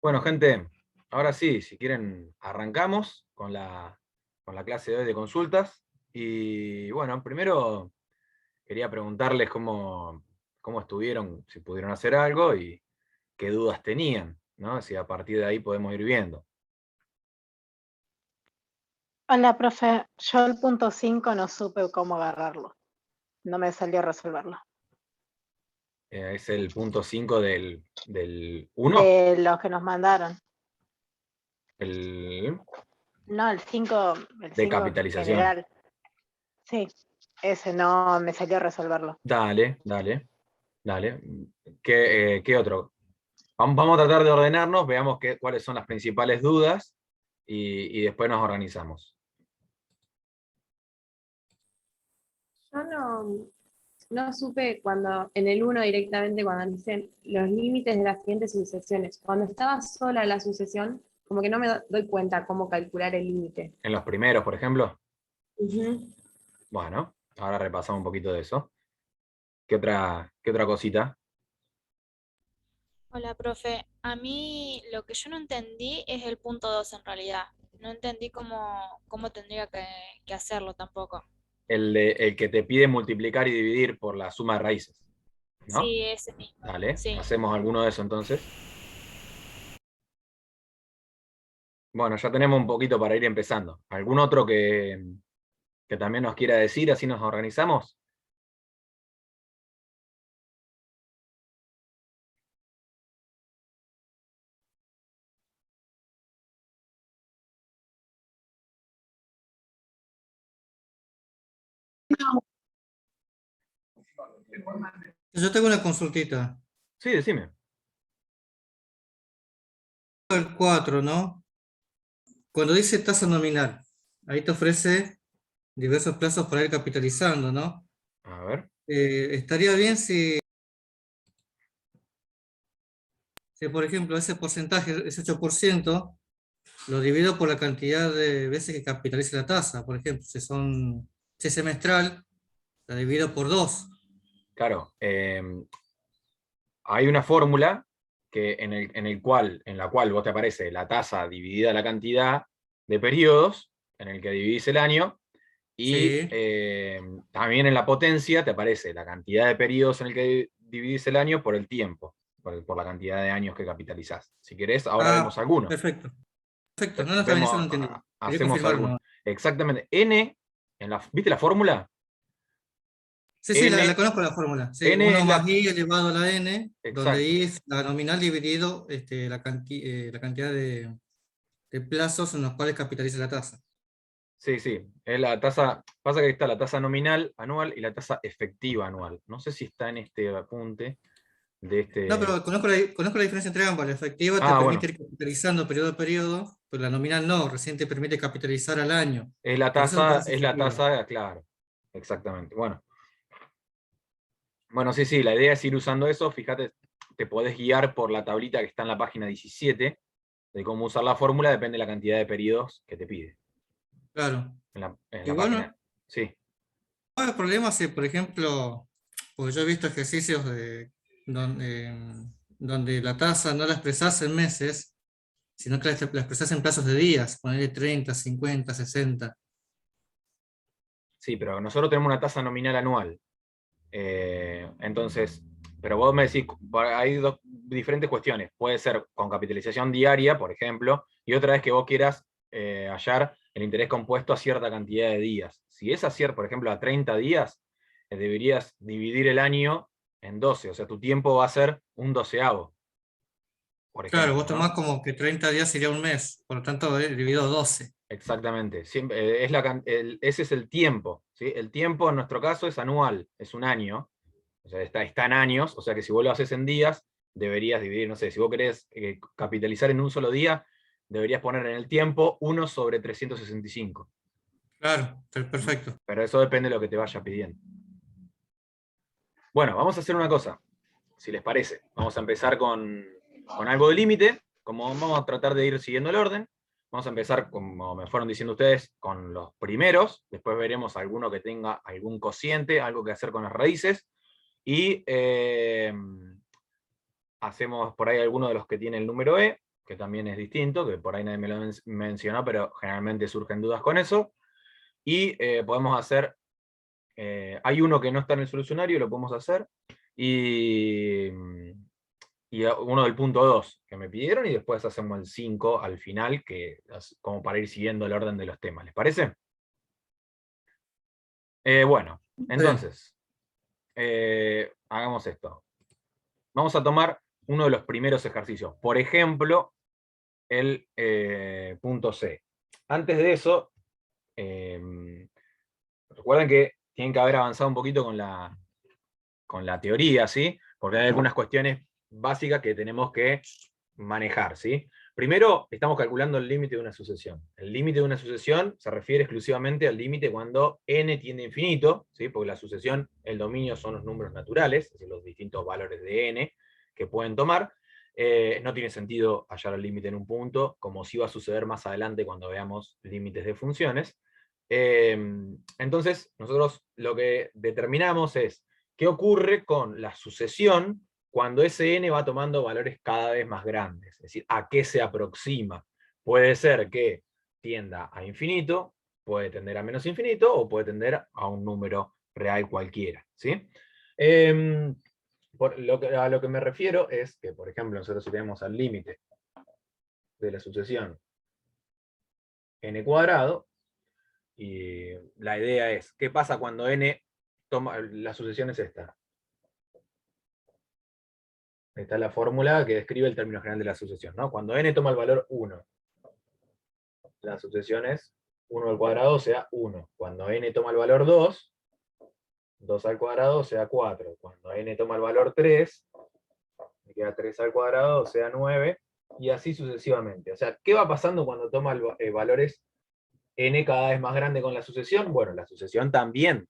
Bueno, gente, ahora sí, si quieren, arrancamos con la clase de hoy de consultas. Y bueno, primero quería preguntarles cómo estuvieron, si pudieron hacer algo y qué dudas tenían, ¿no? Si a partir de ahí podemos ir viendo. Hola, profe. Yo el punto 5 no supe cómo agarrarlo. No me salió resolverlo. Es el punto 5 del 1, De los que nos mandaron. el No, el de 5 en capitalización. general. Sí, ese no me salió resolverlo. Dale, dale, dale. ¿Qué otro? Vamos a tratar de ordenarnos, veamos cuáles son las principales dudas y después nos organizamos. Yo no supe cuando, en el uno directamente, cuando dicen los límites de las siguientes sucesiones. Cuando estaba sola la sucesión, como que no me doy cuenta cómo calcular el límite. En los primeros, por ejemplo. Ujú. Bueno, ahora repasamos un poquito de eso. ¿Qué otra cosita? Hola, profe. A mí lo que yo no entendí es el punto 2 en realidad. No entendí cómo tendría que hacerlo tampoco. El que te pide multiplicar y dividir por la suma de raíces, ¿no? Sí, ese mismo. Dale, Sí. hacemos alguno de eso entonces. Bueno, ya tenemos un poquito para ir empezando. ¿Algún otro que también nos quiera decir, así nos organizamos? Yo tengo una consultita. Sí, decime. El 4, ¿no? Cuando dice tasa nominal, ahí te ofrece diversos plazos para ir capitalizando, ¿no? A ver. Estaría bien si, por ejemplo, ese porcentaje, ese 8%, lo divido por la cantidad de veces que capitalice la tasa. Por ejemplo, si es semestral, la divido por 2. Claro, hay una fórmula en la cual vos te aparece la tasa dividida la cantidad de periodos en el que dividís el año, y Sí. también en la potencia te aparece la cantidad de periodos en el que dividís el año por el tiempo, por la cantidad de años que capitalizás. Si querés, ahora vemos Ah, algunos. perfecto. Perfecto. No, no, está bien, eso Vemos, lo entendí. Quería hacemos confirmarlo, algunos. ¿no? Exactamente. N, ¿viste la fórmula? Sí, sí, la N, conozco la fórmula. Sí, N 1 es más la... i elevado a la n, donde Exacto. i es la nominal dividido la cantidad de plazos en los cuales capitaliza la tasa. Sí, sí. Es la tasa. Pasa que está la tasa nominal anual y la tasa efectiva anual. No sé si está en este apunte de No, este. pero conozco la diferencia entre ambas. La efectiva te Ah, permite bueno. ir capitalizando periodo a periodo, pero la nominal no, recién te permite capitalizar al año. Por eso me parece Es la efectiva. tasa, claro. Exactamente. Bueno, sí, sí, la idea es ir usando eso. Fíjate, te podés guiar por la tablita que está en la página 17 de cómo usar la fórmula, depende de la cantidad de periodos que te pide. Claro. En la Y página. bueno, Sí. no hay problema si, por ejemplo, porque yo he visto ejercicios donde la tasa no la expresas en meses, sino que la expresas en plazos de días, ponerle 30, 50, 60. Sí, pero nosotros tenemos una tasa nominal anual. Entonces, pero vos me decís, hay dos diferentes cuestiones. Puede ser con capitalización diaria, por ejemplo, y otra vez que vos quieras hallar el interés compuesto a cierta cantidad de días. Si es a por ejemplo, a 30 días, deberías dividir el año en 12, o sea, tu tiempo va a ser un doceavo, por Claro, ejemplo, vos tomás ¿no? como que 30 días sería un mes, por lo tanto, dividido 12. Exactamente. Siempre, ese es el tiempo, ¿sí? El tiempo en nuestro caso es anual, es un año. O sea, está en años, o sea que si vos lo haces en días, deberías dividir, no sé, si vos querés capitalizar en un solo día, deberías poner en el tiempo 1/365. Claro, ¿Mm? perfecto. Pero eso depende de lo que te vaya pidiendo. Bueno, vamos a hacer una cosa, si les parece. Vamos a empezar con algo de límite, como vamos a tratar de ir siguiendo el orden. Vamos a empezar, como me fueron diciendo ustedes, con los primeros, después veremos alguno que tenga algún cociente, algo que hacer con las raíces, y hacemos por ahí alguno de los que tiene el número E, que también es distinto, que por ahí nadie me lo mencionó, pero generalmente surgen dudas con eso. Y podemos hacer, hay uno que no está en el solucionario, lo podemos hacer, y uno del punto 2 que me pidieron, y después hacemos el 5 al final, como para ir siguiendo el orden de los temas. ¿Les parece? Bueno, entonces, hagamos esto. Vamos a tomar uno de los primeros ejercicios. Por ejemplo, el punto C. Antes de eso, recuerden que tienen que haber avanzado un poquito con la teoría, ¿sí? Porque hay algunas cuestiones básicas que tenemos que manejar, ¿sí? Primero, estamos calculando el límite de una sucesión. El límite de una sucesión se refiere exclusivamente al límite cuando n tiende a infinito, ¿sí? Porque la sucesión, el dominio son los números naturales, es decir, los distintos valores de n que pueden tomar. No tiene sentido hallar el límite en un punto, como sí va a suceder más adelante cuando veamos límites de funciones. Entonces, nosotros lo que determinamos es qué ocurre con la sucesión cuando ese n va tomando valores cada vez más grandes, es decir, a qué se aproxima. Puede ser que tienda a infinito, puede tender a menos infinito, o puede tender a un número real cualquiera, ¿sí? A lo que me refiero es que, por ejemplo, nosotros si tenemos al límite de la sucesión n cuadrado, y la idea es, ¿qué pasa cuando n toma, la sucesión es esta? Esta es la fórmula que describe el término general de la sucesión, ¿no? Cuando n toma el valor 1, la sucesión es 1 al cuadrado, o sea 1. Cuando n toma el valor 2, 2 al cuadrado, o sea 4. Cuando n toma el valor 3, me queda 3 al cuadrado, o sea 9, y así sucesivamente. O sea, ¿qué va pasando cuando toma valores n cada vez más grande con la sucesión? Bueno, la sucesión también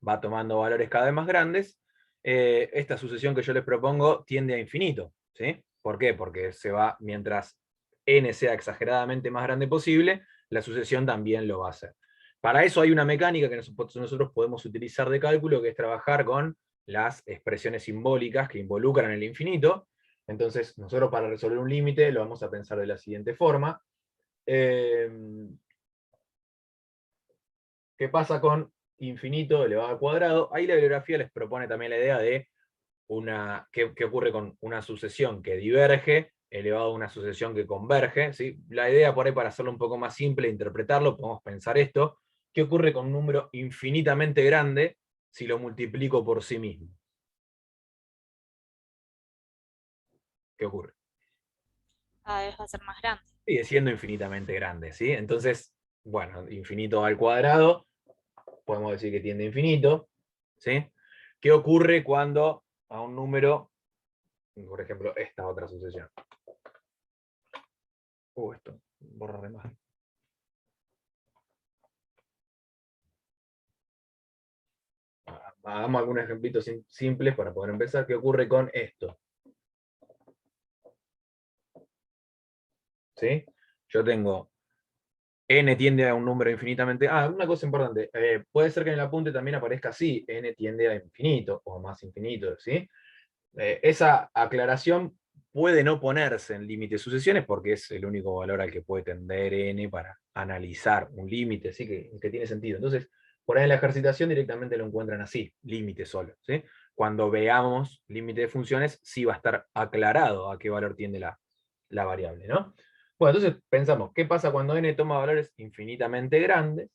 va tomando valores cada vez más grandes. Esta sucesión que yo les propongo tiende a infinito, ¿sí? ¿Por qué? Porque se va, mientras n sea exageradamente más grande posible, la sucesión también lo va a hacer. Para eso hay una mecánica que nosotros podemos utilizar de cálculo, que es trabajar con las expresiones simbólicas que involucran el infinito. Entonces, nosotros para resolver un límite lo vamos a pensar de la siguiente forma. ¿Qué pasa con infinito elevado al cuadrado? Ahí la bibliografía les propone también la idea de qué ocurre con una sucesión que diverge elevado a una sucesión que converge, ¿sí? La idea por ahí, para hacerlo un poco más simple e interpretarlo, podemos pensar esto: ¿qué ocurre con un número infinitamente grande si lo multiplico por sí mismo? ¿Qué ocurre? Cada vez va a ser más grande. Sigue siendo infinitamente grande, ¿sí? Entonces, bueno, infinito al cuadrado, podemos decir que tiende a infinito, ¿sí? ¿Qué ocurre cuando a un número, por ejemplo, esta otra sucesión? Esto, borrar más. Hagamos algunos ejemplitos simples para poder empezar. ¿Qué ocurre con esto? ¿Sí? Yo tengo n tiende a un número infinitamente... una cosa importante. Puede ser que en el apunte también aparezca así: n tiende a infinito, o más infinito, ¿sí? Esa aclaración puede no ponerse en límite de sucesiones, porque es el único valor al que puede tender n para analizar un límite, ¿sí? que tiene sentido. Entonces, por ahí en la ejercitación directamente lo encuentran así, límite solo, ¿sí? Cuando veamos límite de funciones, sí va a estar aclarado a qué valor tiende la variable, ¿no? Bueno, entonces pensamos, ¿qué pasa cuando n toma valores infinitamente grandes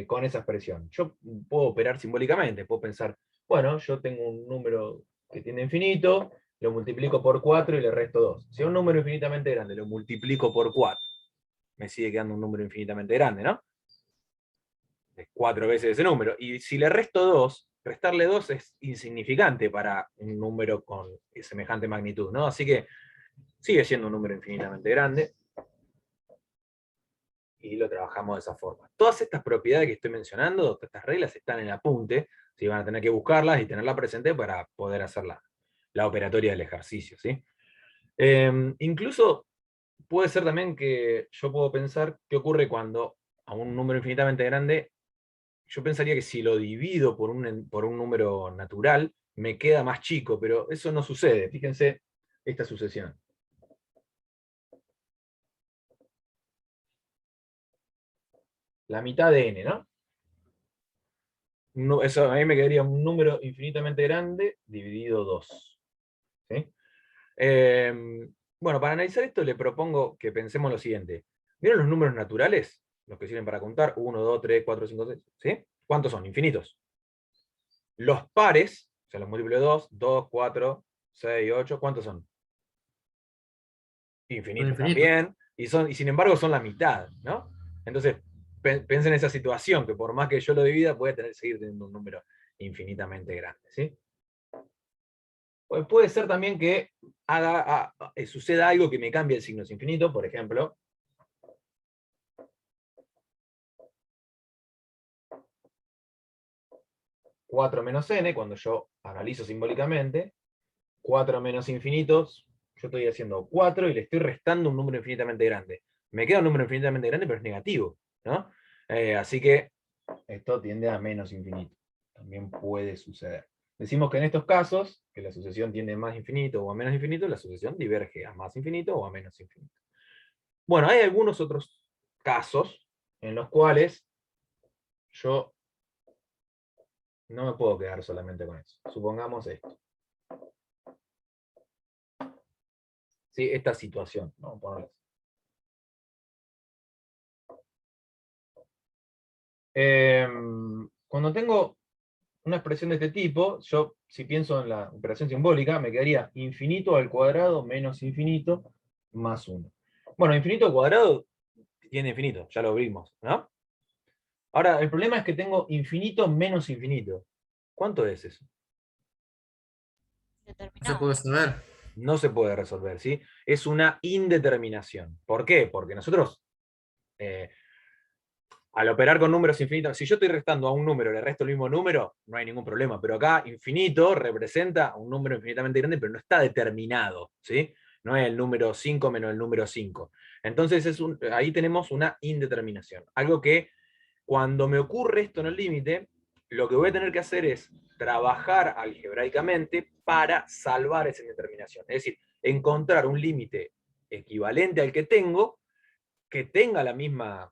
con esa expresión? Yo puedo operar simbólicamente, puedo pensar, bueno, yo tengo un número que tiende a infinito, lo multiplico por 4 y le resto 2. Si es un número infinitamente grande, lo multiplico por 4, me sigue quedando un número infinitamente grande, ¿no? Es 4 veces ese número. Y si le resto 2, restarle 2 es insignificante para un número con semejante magnitud, ¿no? Así que sigue siendo un número infinitamente grande, y lo trabajamos de esa forma. Todas estas propiedades que estoy mencionando, todas estas reglas, están en el apunte, ¿sí? Van a tener que buscarlas y tenerlas presentes para poder hacer la operatoria del ejercicio, ¿sí? Incluso puede ser también que yo puedo pensar qué ocurre cuando a un número infinitamente grande, yo pensaría que si lo divido por un número natural, me queda más chico, pero eso no sucede. Fíjense esta sucesión. la mitad de n, ¿no? Eso a mí me quedaría un número infinitamente grande dividido 2. ¿Sí? Bueno, para analizar esto le propongo que pensemos lo siguiente. ¿Vieron los números naturales? Los que sirven para contar, 1, 2, 3, 4, 5, 6, ¿sí? ¿Cuántos son? Infinitos. Los pares, o sea, los múltiplos de 2, 2, 4, 6, 8, ¿cuántos son? Infinitos Infinito. también, y sin embargo son la mitad, ¿no? Entonces, piensa en esa situación, que por más que yo lo divida, puede seguir teniendo un número infinitamente grande, ¿sí? Pues puede ser también que suceda algo que me cambie el signo infinito, por ejemplo, (4 menos n), cuando yo analizo simbólicamente, 4 menos infinitos, yo estoy haciendo 4 y le estoy restando un número infinitamente grande. Me queda un número infinitamente grande, pero es negativo, ¿no? Así que esto tiende a menos infinito. También puede suceder. Decimos que en estos casos, que la sucesión tiende a más infinito o a menos infinito, la sucesión diverge a más infinito o a menos infinito. Bueno, hay algunos otros casos en los cuales yo no me puedo quedar solamente con eso. Supongamos esto. ¿Sí? Esta situación. Vamos a ponerlo así. Cuando tengo una expresión de este tipo, yo, si pienso en la operación simbólica, me quedaría infinito al cuadrado menos infinito más 1. Bueno, infinito al cuadrado tiene infinito, ya lo vimos, ¿no? Ahora, el problema es que tengo infinito menos infinito. ¿Cuánto es eso? No se Determinado. puede saber. No se puede resolver, ¿sí? Es una indeterminación. ¿Por qué? Porque nosotros, al operar con números infinitos, si yo estoy restando a un número y le resto el mismo número, no hay ningún problema. Pero acá, infinito representa un número infinitamente grande, pero no está determinado, ¿sí? No es el número 5 menos el número 5. Entonces, ahí tenemos una indeterminación. Algo que, cuando me ocurre esto en el límite, lo que voy a tener que hacer es trabajar algebraicamente para salvar esa indeterminación. Es decir, encontrar un límite equivalente al que tengo, que tenga la misma,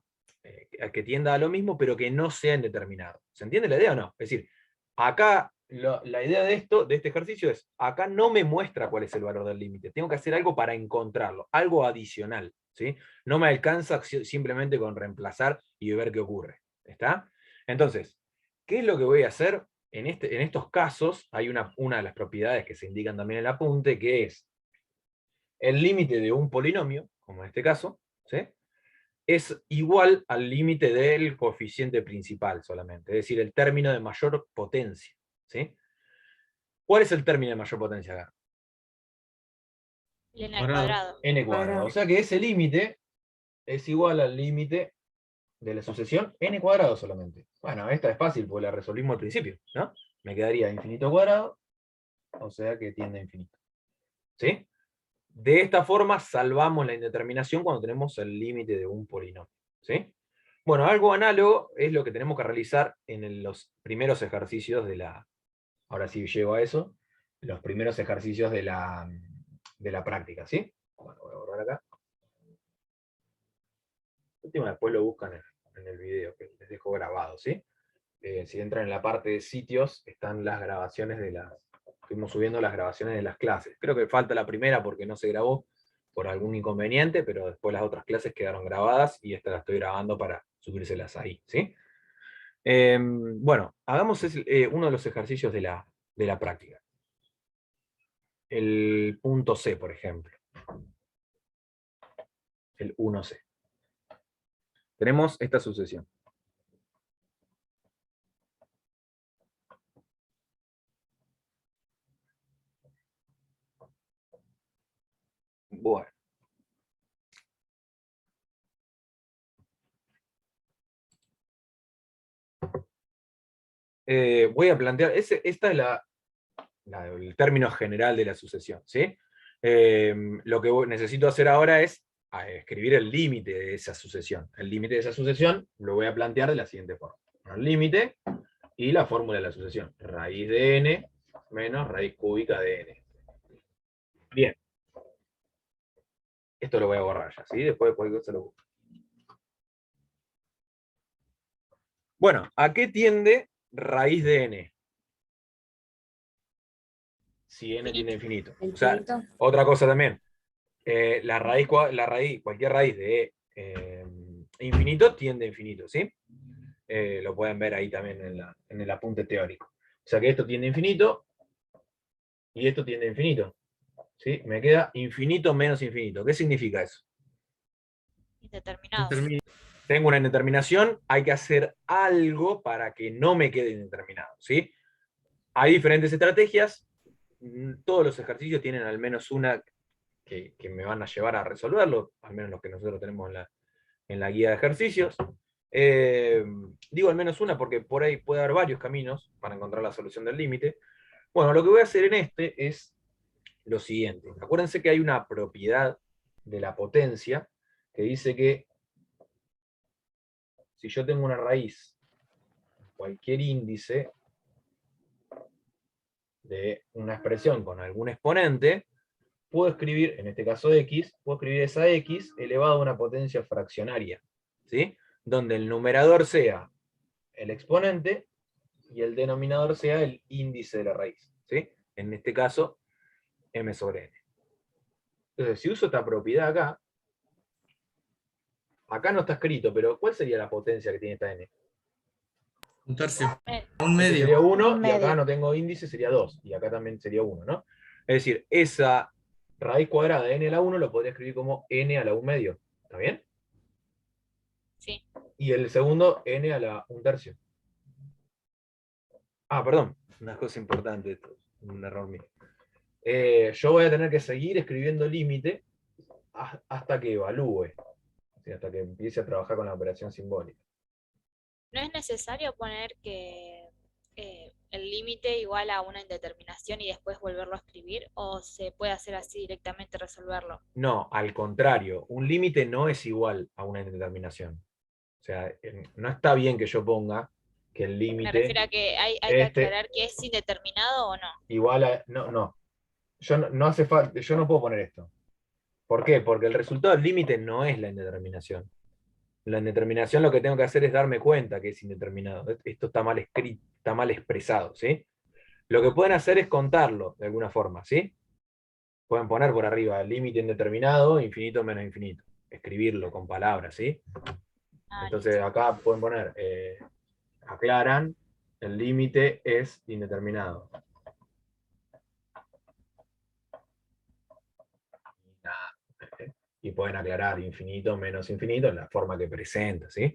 que tienda a lo mismo, pero que no sea indeterminado. ¿Se entiende la idea o no? Es decir, acá la idea de este ejercicio es, acá no me muestra cuál es el valor del límite, tengo que hacer algo para encontrarlo, algo adicional, ¿sí? No me alcanza simplemente con reemplazar y ver qué ocurre, ¿está? Entonces, ¿qué es lo que voy a hacer? En estos casos hay una de las propiedades que se indican también en el apunte, que es el límite de un polinomio, como en este caso, ¿sí? Es igual al límite del coeficiente principal solamente, es decir, el término de mayor potencia, ¿sí? ¿Cuál es el término de mayor potencia acá? N al Cuadrado. cuadrado. N cuadrado. O sea que ese límite es igual al límite de la sucesión n cuadrado solamente. Bueno, esta es fácil porque la resolvimos al principio, ¿no? Me quedaría infinito cuadrado, o sea que tiende a infinito. ¿Sí? De esta forma salvamos la indeterminación cuando tenemos el límite de un polinomio. ¿Sí? Bueno, algo análogo es lo que tenemos que realizar en los primeros ejercicios de la... Ahora sí llego a eso. Los primeros ejercicios de la práctica, ¿sí? Bueno, voy a borrar acá. Última, después lo buscan en el video que les dejo grabado, ¿sí? Si entran en la parte de sitios, están las grabaciones Fuimos subiendo las grabaciones de las clases. Creo que falta la primera porque no se grabó por algún inconveniente, pero después las otras clases quedaron grabadas y esta la estoy grabando para subírselas ahí, ¿sí? Bueno, hagamos uno de los ejercicios de la práctica. El punto C, por ejemplo. El 1C. Tenemos esta sucesión. Bueno. Voy a plantear, esta es el término general de la sucesión, ¿sí? Lo que necesito hacer ahora es escribir el límite de esa sucesión. El límite de esa sucesión lo voy a plantear de la siguiente forma. El límite y la fórmula de la sucesión. Raíz de n menos raíz cúbica de n. Bien. Esto lo voy a borrar ya, ¿sí? Después de cualquier cosa lo busco. Bueno, ¿a qué tiende raíz de n? Si n tiende a infinito. O sea, Infinito. otra cosa también. Cualquier raíz de infinito tiende a infinito, ¿sí? Lo pueden ver ahí también en el apunte teórico. O sea que esto tiende a infinito y esto tiende a infinito. ¿Sí? Me queda infinito menos infinito. ¿Qué significa eso? Indeterminados. Tengo una indeterminación, hay que hacer algo para que no me quede indeterminado, ¿sí? Hay diferentes estrategias, todos los ejercicios tienen al menos una que me van a llevar a resolverlo, al menos los que nosotros tenemos en la guía de ejercicios. Digo al menos una porque por ahí puede haber varios caminos para encontrar la solución del límite. Bueno, lo que voy a hacer en este es lo siguiente. Acuérdense que hay una propiedad de la potencia que dice que si yo tengo una raíz, cualquier índice de una expresión con algún exponente, puedo escribir, en este caso x, puedo escribir esa x elevado a una potencia fraccionaria, ¿sí? Donde el numerador sea el exponente y el denominador sea el índice de la raíz, ¿sí? En este caso, m sobre n. Entonces, si uso esta propiedad acá no está escrito, pero ¿cuál sería la potencia que tiene esta n? Un tercio. Eh, Un Este medio. sería 1 Un y acá medio. no tengo índice, sería 2. Y acá también sería 1, ¿no? Es decir, esa raíz cuadrada de n a la 1 lo podría escribir como n a la 1 medio. ¿Está bien? sí. Y el segundo, n a la 1 tercio. Ah, perdón. Una cosa importante, esto es un error mío. Yo voy a tener que seguir escribiendo límite hasta que evalúe. ¿Sí? Hasta que empiece a trabajar con la operación simbólica. No es necesario poner que el límite igual a una indeterminación y después volverlo a escribir, o se puede hacer así directamente resolverlo. No, al contrario. Un límite no es igual a una indeterminación. O sea, no está bien que yo ponga que el Me límite refiero a que hay que este aclarar que es indeterminado o no. igual a... No, no. Yo no hace falta, yo no puedo poner esto. ¿Por qué? Porque el resultado del límite no es la indeterminación. La indeterminación lo que tengo que hacer es darme cuenta que es indeterminado. Esto está mal escrito, está mal expresado, ¿sí? Lo que pueden hacer es contarlo de alguna forma, ¿sí? Pueden poner por arriba límite indeterminado, infinito menos infinito. Escribirlo con palabras, ¿sí? Ah, Entonces listo. acá pueden poner, aclaran, el límite es indeterminado. Y pueden aclarar infinito menos infinito en la forma que presenta, ¿sí?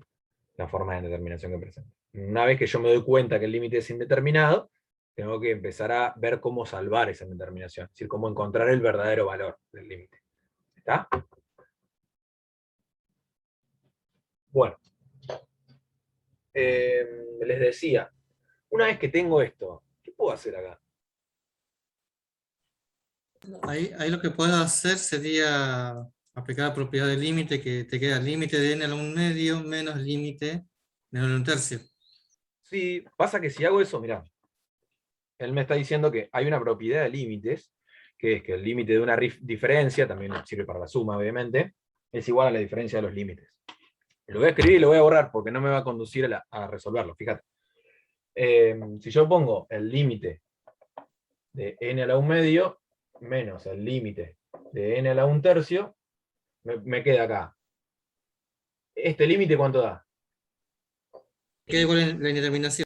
La forma de determinación que presenta. Una vez que yo me doy cuenta que el límite es indeterminado, tengo que empezar a ver cómo salvar esa indeterminación, es decir, cómo encontrar el verdadero valor del límite. ¿Está? Bueno. Les decía, una vez que tengo esto, ¿qué puedo hacer acá? Ahí lo que puedes hacer sería aplicar la propiedad del límite, que te queda límite de n a la 1 medio menos límite de n a la 1 tercio. Sí, pasa que si hago eso, mirá, él me está diciendo que hay una propiedad de límites, que es que el límite de una diferencia, también sirve para la suma, obviamente, es igual a la diferencia de los límites. Lo voy a escribir y lo voy a borrar porque no me va a conducir a resolverlo, fíjate. Si yo pongo el límite de n a la 1 medio menos el límite de n a la 1 tercio, me queda acá. ¿Este límite cuánto da? Queda igual en la indeterminación.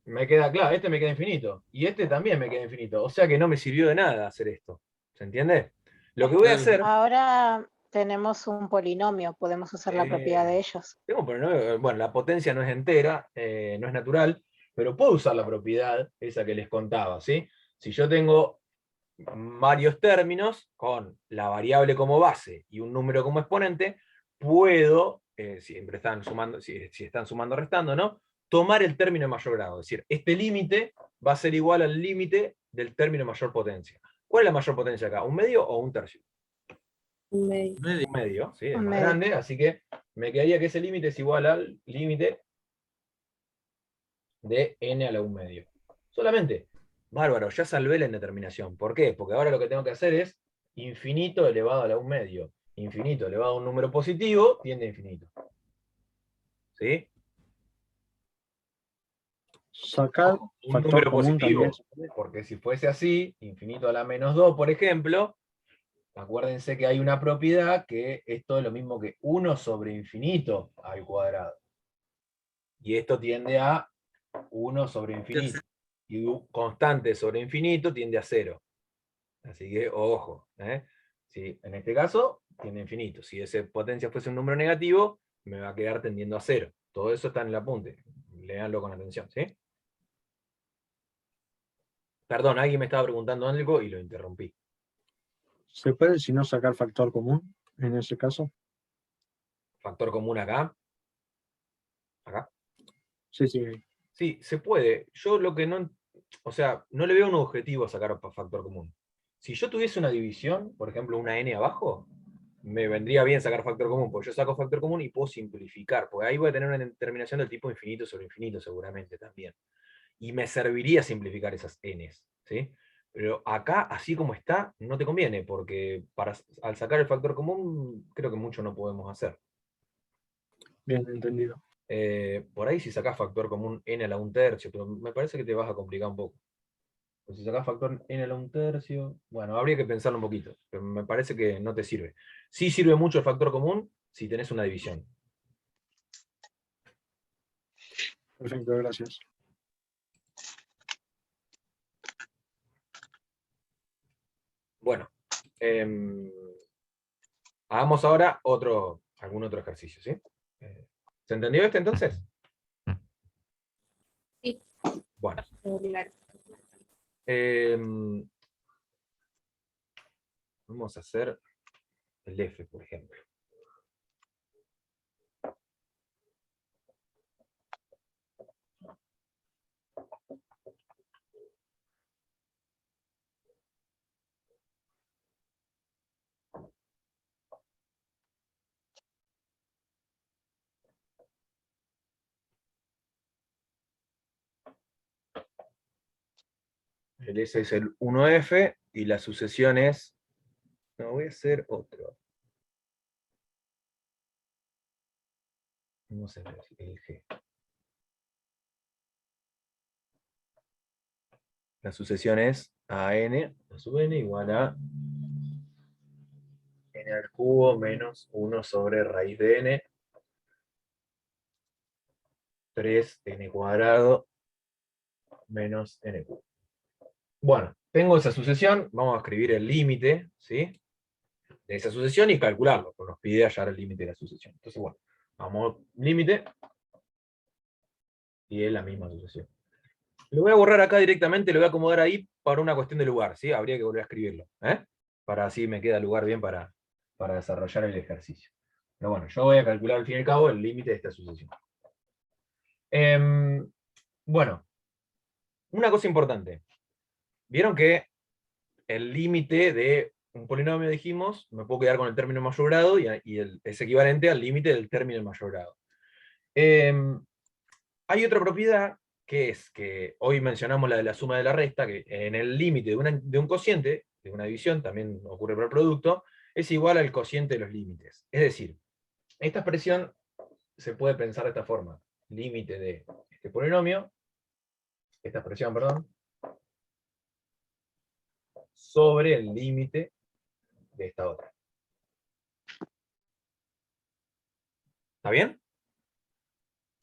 Me queda claro, este me queda infinito. Y este también me queda infinito. O sea que no me sirvió de nada hacer esto. ¿Se entiende? Lo que voy a Claro. hacer... Ahora tenemos un polinomio, podemos usar la propiedad de ellos. Tengo un polinomio, bueno, la potencia no es entera, no es natural, pero puedo usar la propiedad, esa que les contaba, ¿sí? Si yo tengo varios términos con la variable como base y un número como exponente, puedo, siempre están sumando, si están sumando o restando, ¿no? Tomar el término de mayor grado. Es decir, este límite va a ser igual al límite del término de mayor potencia. ¿Cuál es la mayor potencia acá? ¿Un medio o un tercio? Un medio. Un medio, ¿sí? Es Un más medio. grande, así que me quedaría que ese límite es igual al límite de n a la 1 medio. Solamente. Bárbaro, ya salvé la indeterminación. ¿Por qué? Porque ahora lo que tengo que hacer es infinito elevado a la 1 medio. Infinito elevado a un número positivo tiende a infinito. ¿Sí? Sacar Ojo, un factor número común positivo, también se puede. porque si fuese así, infinito a la menos 2, por ejemplo, acuérdense que hay una propiedad que esto es lo mismo que 1 sobre infinito al cuadrado. Y esto tiende a 1 sobre infinito. Y constante sobre infinito tiende a 0. Así que, ojo. Si en este caso, tiende a infinito. Si esa potencia fuese un número negativo, me va a quedar tendiendo a 0. Todo eso está en el apunte. Léanlo con atención, ¿sí? Perdón, alguien me estaba preguntando algo y lo interrumpí. ¿Se puede si no sacar factor común en ese caso? Factor común acá. Acá. Sí, sí. Sí, se puede. Yo lo que no... O sea, no le veo un objetivo a sacar factor común. Si yo tuviese una división, por ejemplo, una n abajo, me vendría bien sacar factor común, porque yo saco factor común y puedo simplificar, porque ahí voy a tener una determinación del tipo infinito sobre infinito seguramente también. Y me serviría simplificar esas n's, ¿sí? Pero acá, así como está, no te conviene, porque al sacar el factor común, creo que mucho no podemos hacer. Bien entendido. Por ahí si sacás factor común n a la 1/3, pero me parece que te vas a complicar un poco. Pues si sacás factor n a la 1/3, bueno, habría que pensarlo un poquito, pero me parece que no te sirve. Sí sirve mucho el factor común si tenés una división. Perfecto, gracias. Bueno, hagamos ahora algún otro ejercicio, ¿sí? ¿Se entendió este entonces? Sí. Bueno. Obligar. Vamos a hacer el F, por ejemplo. El S es el 1F y la sucesión es... No, voy a hacer otro. No sé, el G. La sucesión es AN, a sub n igual a n al cubo menos 1 sobre raíz de n, 3n cuadrado menos n cubo. Bueno, tengo esa sucesión, vamos a escribir el límite, ¿sí? De esa sucesión y calcularlo, porque nos pide hallar el límite de la sucesión. Entonces, bueno, vamos límite, y es la misma sucesión. Lo voy a borrar acá directamente, lo voy a acomodar ahí para una cuestión de lugar, ¿sí? Habría que volver a escribirlo, para así me queda lugar bien para desarrollar el ejercicio. Pero bueno, yo voy a calcular al fin y al cabo el límite de esta sucesión. Bueno, una cosa importante. Vieron que el límite de un polinomio, dijimos, me puedo quedar con el término mayor grado y es equivalente al límite del término de mayor grado. Hay otra propiedad que es que hoy mencionamos la de la suma de la resta, que en el límite de un cociente, de una división, también ocurre por el producto, es igual al cociente de los límites. Es decir, esta expresión se puede pensar de esta forma. Límite de este polinomio, esta expresión, perdón, sobre el límite de esta otra. ¿Está bien?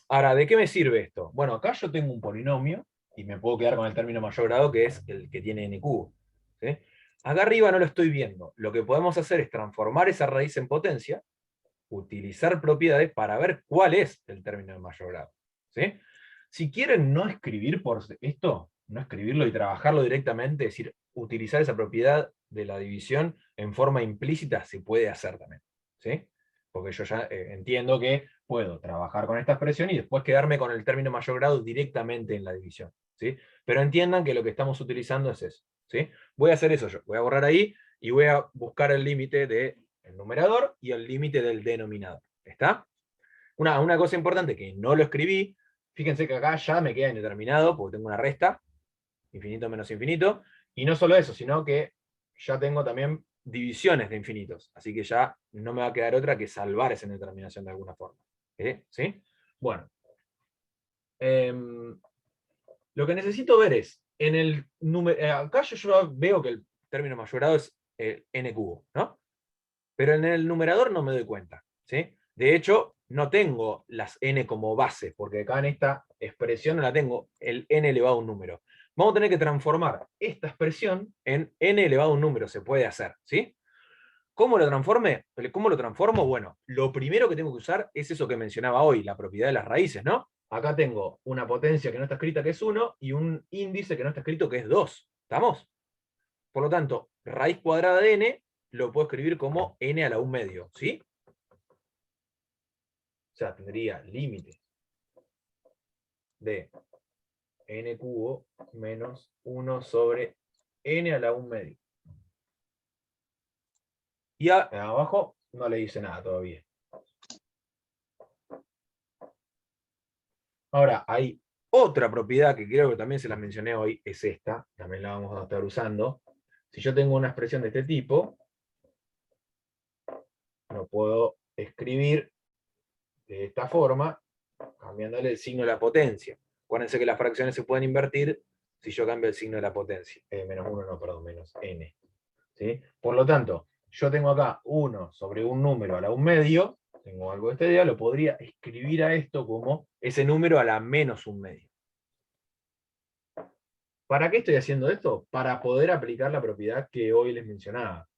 Ahora, ¿de qué me sirve esto? Bueno, acá yo tengo un polinomio, y me puedo quedar con el término mayor grado, que es el que tiene n cubo. ¿Sí? Acá arriba no lo estoy viendo. Lo que podemos hacer es transformar esa raíz en potencia, utilizar propiedades para ver cuál es el término de mayor grado. ¿Sí? Si quieren no escribir por esto, no escribirlo y trabajarlo directamente, es decir, utilizar esa propiedad de la división en forma implícita, se puede hacer también. ¿Sí? Porque yo ya entiendo que puedo trabajar con esta expresión y después quedarme con el término mayor grado directamente en la división. ¿Sí? Pero entiendan que lo que estamos utilizando es eso. ¿Sí? Voy a hacer eso yo, voy a borrar ahí y voy a buscar el límite del numerador y el límite del denominador. ¿Está? Una cosa importante que no lo escribí, fíjense que acá ya me queda indeterminado porque tengo una resta, infinito menos infinito, y no solo eso, sino que ya tengo también divisiones de infinitos, así que ya no me va a quedar otra que salvar esa indeterminación de alguna forma. ¿Sí? Bueno. Lo que necesito ver es, en el número, acá yo veo que el término mayorado es n cubo, ¿no? Pero en el numerador no me doy cuenta, ¿sí? De hecho, no tengo las n como base, porque acá en esta expresión no la tengo el n elevado a un número. Vamos a tener que transformar esta expresión en n elevado a un número, se puede hacer, ¿sí? ¿Cómo lo transformo? Bueno, lo primero que tengo que usar es eso que mencionaba hoy, la propiedad de las raíces, ¿no? Acá tengo una potencia que no está escrita que es 1 y un índice que no está escrito que es 2. ¿Estamos? Por lo tanto, raíz cuadrada de n lo puedo escribir como n a la 1 medio, ¿sí? O sea, tendría límite de n cubo menos 1 sobre n a la 1 medio. Y abajo no le dice nada todavía. Ahora, hay otra propiedad que creo que también se la mencioné hoy, es esta, también la vamos a estar usando. Si yo tengo una expresión de este tipo, lo puedo escribir de esta forma, cambiándole el signo de la potencia. Acuérdense que las fracciones se pueden invertir si yo cambio el signo de la potencia. Menos 1, no, perdón, menos n. ¿Sí? Por lo tanto, yo tengo acá 1 sobre un número a la 1 medio, tengo algo de esta idea, lo podría escribir a esto como ese número a la menos 1 medio. ¿Para qué estoy haciendo esto? Para poder aplicar la propiedad que hoy les mencionaba.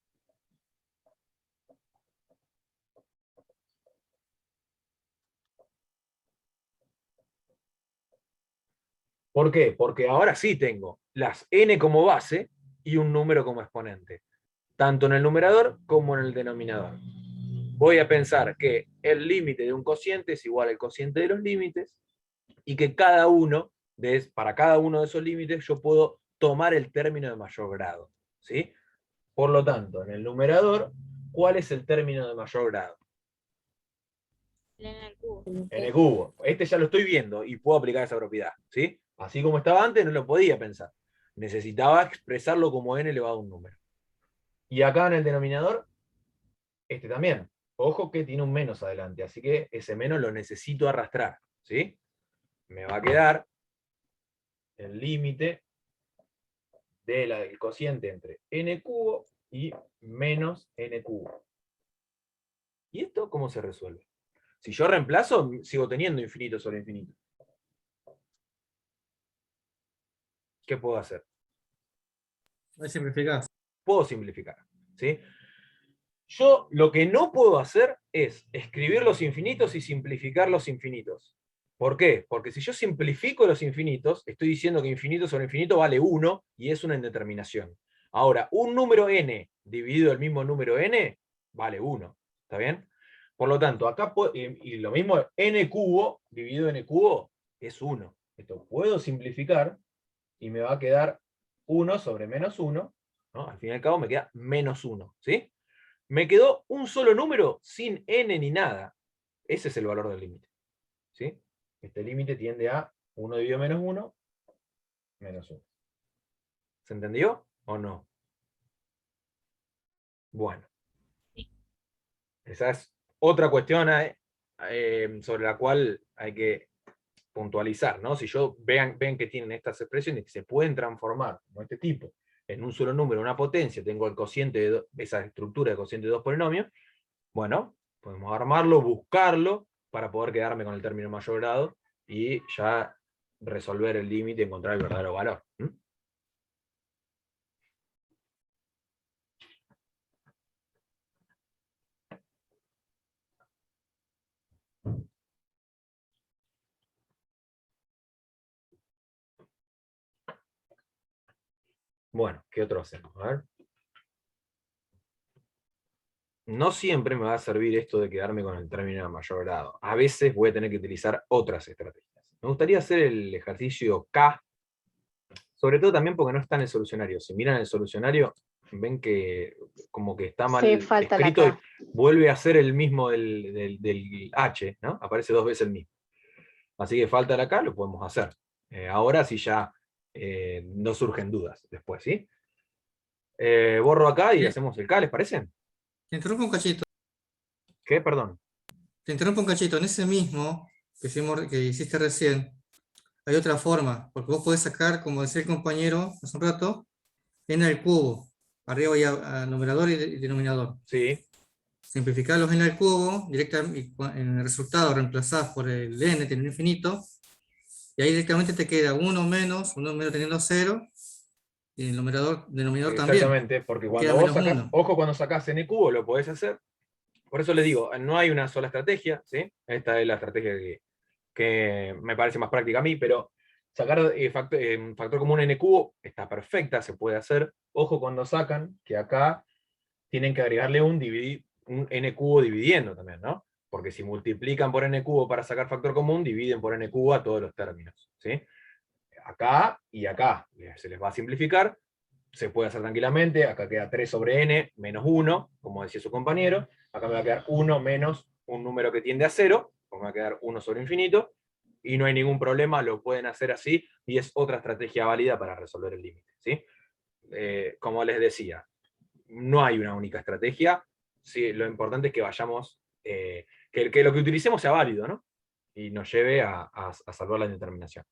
¿Por qué? Porque ahora sí tengo las n como base y un número como exponente, tanto en el numerador como en el denominador. Voy a pensar que el límite de un cociente es igual al cociente de los límites, y que para cada uno de esos límites yo puedo tomar el término de mayor grado, ¿sí? Por lo tanto, en el numerador, ¿cuál es el término de mayor grado? n al cubo. N cubo. Este ya lo estoy viendo y puedo aplicar esa propiedad, ¿sí? Así como estaba antes, no lo podía pensar. Necesitaba expresarlo como n elevado a un número. Y acá en el denominador, este también. Ojo que tiene un menos adelante, así que ese menos lo necesito arrastrar, ¿sí? Me va a quedar el límite del cociente entre n cubo y menos n cubo. ¿Y esto cómo se resuelve? Si yo reemplazo, sigo teniendo infinito sobre infinito. ¿Qué puedo hacer? Ahí simplificás. Puedo simplificar, ¿sí? Yo lo que no puedo hacer es escribir los infinitos y simplificar los infinitos. ¿Por qué? Porque si yo simplifico los infinitos, estoy diciendo que infinito sobre infinito vale 1 y es una indeterminación. Ahora, un número n dividido el mismo número n vale 1. ¿Está bien? Por lo tanto, acá y lo mismo, n cubo dividido n cubo es 1. Esto puedo simplificar y me va a quedar 1 sobre menos 1. ¿No? Al fin y al cabo me queda menos 1. ¿Sí? Me quedó un solo número sin n ni nada. Ese es el valor del límite. ¿Sí? Este límite tiende a 1 dividido menos 1, menos 1. ¿Se entendió o no? Bueno. Esa es otra cuestión sobre la cual hay que puntualizar, ¿no? Si ven que tienen estas expresiones que se pueden transformar, como este tipo, en un solo número, una potencia, tengo el cociente esa estructura de cociente de dos polinomios, bueno, podemos armarlo, buscarlo, para poder quedarme con el término mayor grado, y ya resolver el límite y encontrar el verdadero valor. Bueno, ¿qué otro hacemos? A ver. No siempre me va a servir esto de quedarme con el término de mayor grado. A veces voy a tener que utilizar otras estrategias. Me gustaría hacer el ejercicio K, sobre todo también porque no está en el solucionario. Si miran el solucionario, ven que como que está mal Sí, falta la escrito, K. y vuelve a ser el mismo del H, ¿no? Aparece 2 veces el mismo. Así que falta la K, lo podemos hacer. Ahora sí ya no surgen dudas después, ¿sí? Borro acá y hacemos el K, ¿les parece? Te interrumpo un cachito. ¿Qué? Perdón. Te interrumpo un cachito. En ese mismo que hiciste recién, hay otra forma, porque vos podés sacar, como decía el compañero hace un rato, n al cubo, arriba hay a numerador y denominador. Sí, Simplificar los n al cubo, directamente en el resultado reemplazás por el n teniendo infinito, y ahí directamente te queda 1 menos teniendo 0, y el denominador también, exactamente, porque queda cuando vos menos sacás, 1. ojo cuando sacás n cubo, lo podés hacer. Por eso les digo, no hay una sola estrategia, ¿sí? Esta es la estrategia que me parece más práctica a mí, pero sacar factor común n cubo está perfecta, se puede hacer. Ojo cuando sacan, que acá tienen que agregarle un n cubo dividiendo también, ¿no? Porque si multiplican por n cubo para sacar factor común, dividen por n cubo a todos los términos, ¿sí? Acá y acá se les va a simplificar, se puede hacer tranquilamente, acá queda 3 sobre n menos 1, como decía su compañero, acá me va a quedar 1 menos un número que tiende a 0, me va a quedar 1 sobre infinito, y no hay ningún problema, lo pueden hacer así, y es otra estrategia válida para resolver el límite, ¿sí? Como les decía, no hay una única estrategia, sí, lo importante es que vayamos, que lo que utilicemos sea válido, ¿no? Y nos lleve a salvar la indeterminación.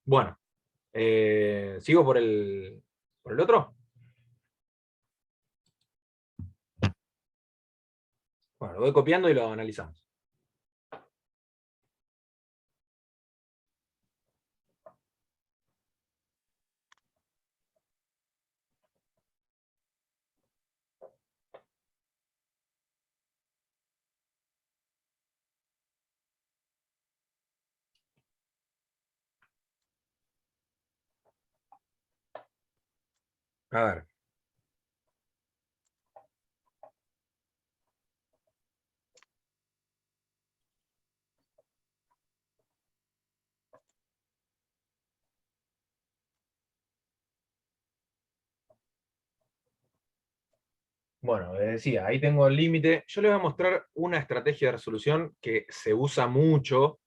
Bueno, ¿sigo por el otro? Bueno, lo voy copiando y lo analizamos. A ver. Bueno, les decía, ahí tengo el límite. Yo les voy a mostrar una estrategia de resolución que se usa mucho,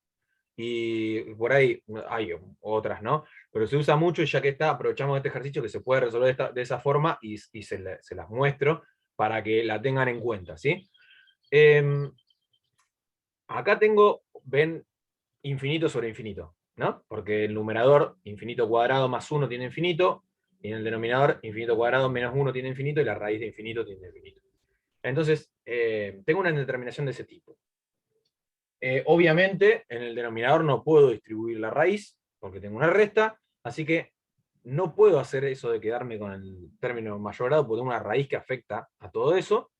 y por ahí hay otras, ¿no? Pero se usa mucho, y ya que está, aprovechamos este ejercicio que se puede resolver de esa forma, y se las muestro para que la tengan en cuenta, ¿sí? Acá tengo, ven, infinito sobre infinito, ¿no? Porque el numerador, infinito cuadrado más 1 tiene infinito, y en el denominador, infinito cuadrado menos 1 tiene infinito, y la raíz de infinito tiene infinito. Entonces, tengo una determinación de ese tipo. Obviamente, en el denominador no puedo distribuir la raíz, porque tengo una resta, así que no puedo hacer eso de quedarme con el término mayor grado, porque tengo una raíz que afecta a todo eso.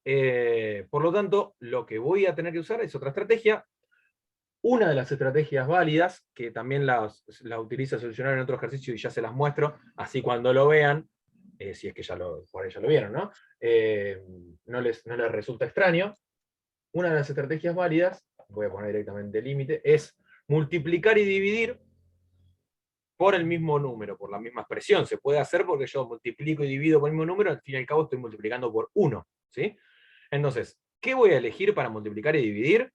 Por lo tanto, lo que voy a tener que usar es otra estrategia. Una de las estrategias válidas, que también las utilizo a solucionar en otro ejercicio y ya se las muestro, así cuando lo vean, si es que por ahí ya lo vieron, ¿no? No les resulta extraño. Una de las estrategias válidas, voy a poner directamente el límite, es multiplicar y dividir por el mismo número, por la misma expresión. Se puede hacer porque yo multiplico y divido por el mismo número, al fin y al cabo estoy multiplicando por 1, ¿sí? Entonces, ¿qué voy a elegir para multiplicar y dividir?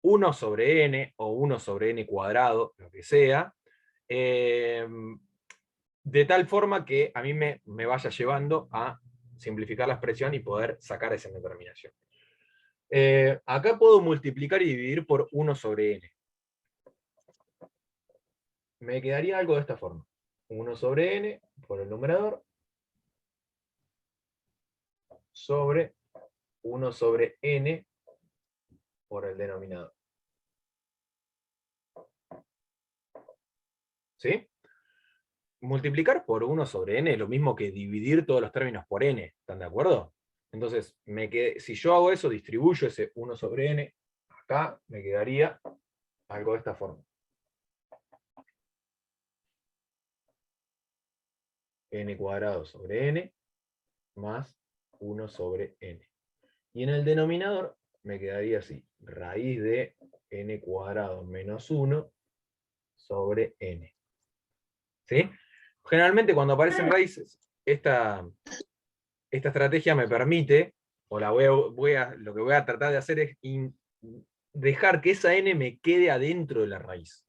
1 sobre n, o 1 sobre n cuadrado, lo que sea, de tal forma que a mí me vaya llevando a simplificar la expresión y poder sacar esa determinación. Acá puedo multiplicar y dividir por 1 sobre n. Me quedaría algo de esta forma. 1 sobre n por el numerador sobre 1 sobre n por el denominador. ¿Sí? Multiplicar por 1 sobre n es lo mismo que dividir todos los términos por n. ¿Están de acuerdo? Entonces, si yo hago eso, distribuyo ese 1 sobre n, acá me quedaría algo de esta forma. N cuadrado sobre n más 1 sobre n. Y en el denominador me quedaría así, raíz de n cuadrado menos 1 sobre n. ¿Sí? Generalmente cuando aparecen raíces, esta estrategia me permite, o lo que voy a tratar de hacer es dejar que esa n me quede adentro de la raíz.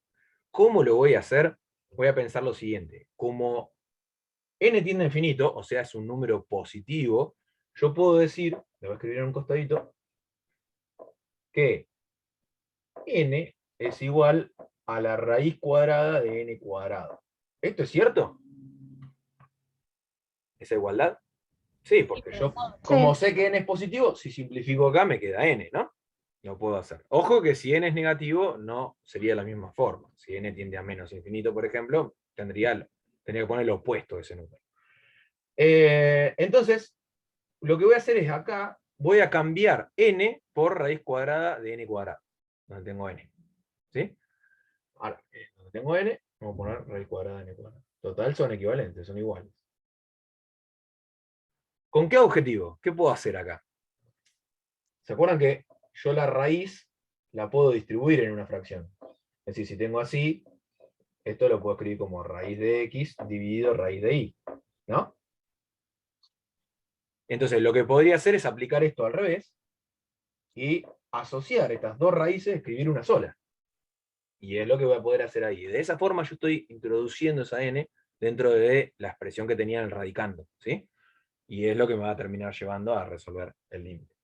¿Cómo lo voy a hacer? Voy a pensar lo siguiente. Como n tiende a infinito, o sea, es un número positivo, yo puedo decir, le voy a escribir en un costadito, que n es igual a la raíz cuadrada de n cuadrado. ¿Esto es cierto? ¿Esa igualdad? Sí, porque yo, como sé que n es positivo, si simplifico acá me queda n, ¿no? Lo puedo hacer. Ojo que si n es negativo, no sería de la misma forma. Si n tiende a menos infinito, por ejemplo, tendría que poner lo opuesto a ese número. Entonces, lo que voy a hacer es acá, voy a cambiar n por raíz cuadrada de n cuadrado, donde tengo n. ¿Sí? Ahora, donde tengo n, vamos a poner raíz cuadrada de n cuadrado. Total, son equivalentes, son iguales. ¿Con qué objetivo? ¿Qué puedo hacer acá? ¿Se acuerdan que yo la raíz la puedo distribuir en una fracción? Es decir, si tengo así, esto lo puedo escribir como raíz de x dividido raíz de y, ¿no? Entonces, lo que podría hacer es aplicar esto al revés y asociar estas dos raíces, escribir una sola. Y es lo que voy a poder hacer ahí. De esa forma yo estoy introduciendo esa n dentro de la expresión que tenía en el radicando, ¿sí? Y es lo que me va a terminar llevando a resolver el límite.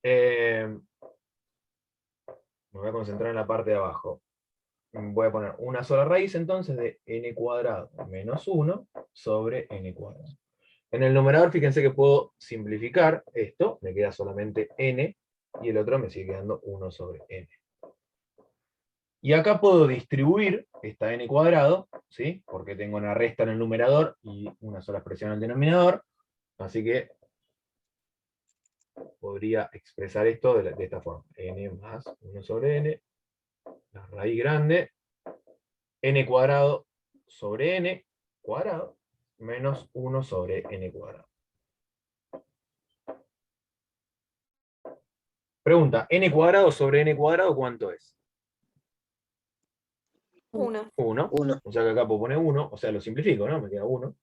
Me voy a concentrar en la parte de abajo. Voy a poner una sola raíz entonces de n cuadrado menos 1 sobre n cuadrado. En el numerador fíjense que puedo simplificar esto, me queda solamente n, y el otro me sigue quedando 1 sobre n. Y acá puedo distribuir esta n cuadrado, ¿sí? Porque tengo una resta en el numerador y una sola expresión en el denominador, así que podría expresar esto de esta forma. N más 1 sobre n, la raíz grande, n cuadrado sobre n cuadrado, menos 1 sobre n cuadrado. Pregunta, n cuadrado sobre n cuadrado, ¿cuánto es? 1. 1. O sea que acá puedo poner 1, o sea, lo simplifico, ¿no? Me queda 1.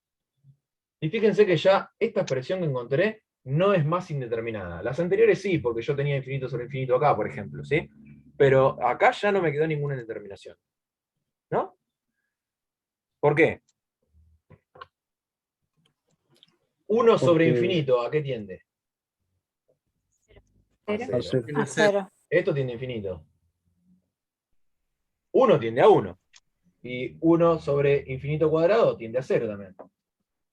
Y fíjense que ya esta expresión que encontré no es más indeterminada. Las anteriores sí, porque yo tenía infinito sobre infinito acá, por ejemplo, ¿sí? Pero acá ya no me quedó ninguna indeterminación. ¿No? ¿Por qué? 1 sobre Porque- infinito, ¿a qué tiende? A Cero. A 0. cero. A 0. Esto tiende a infinito. 1 tiende a 1. Y 1 sobre infinito cuadrado tiende a 0 también.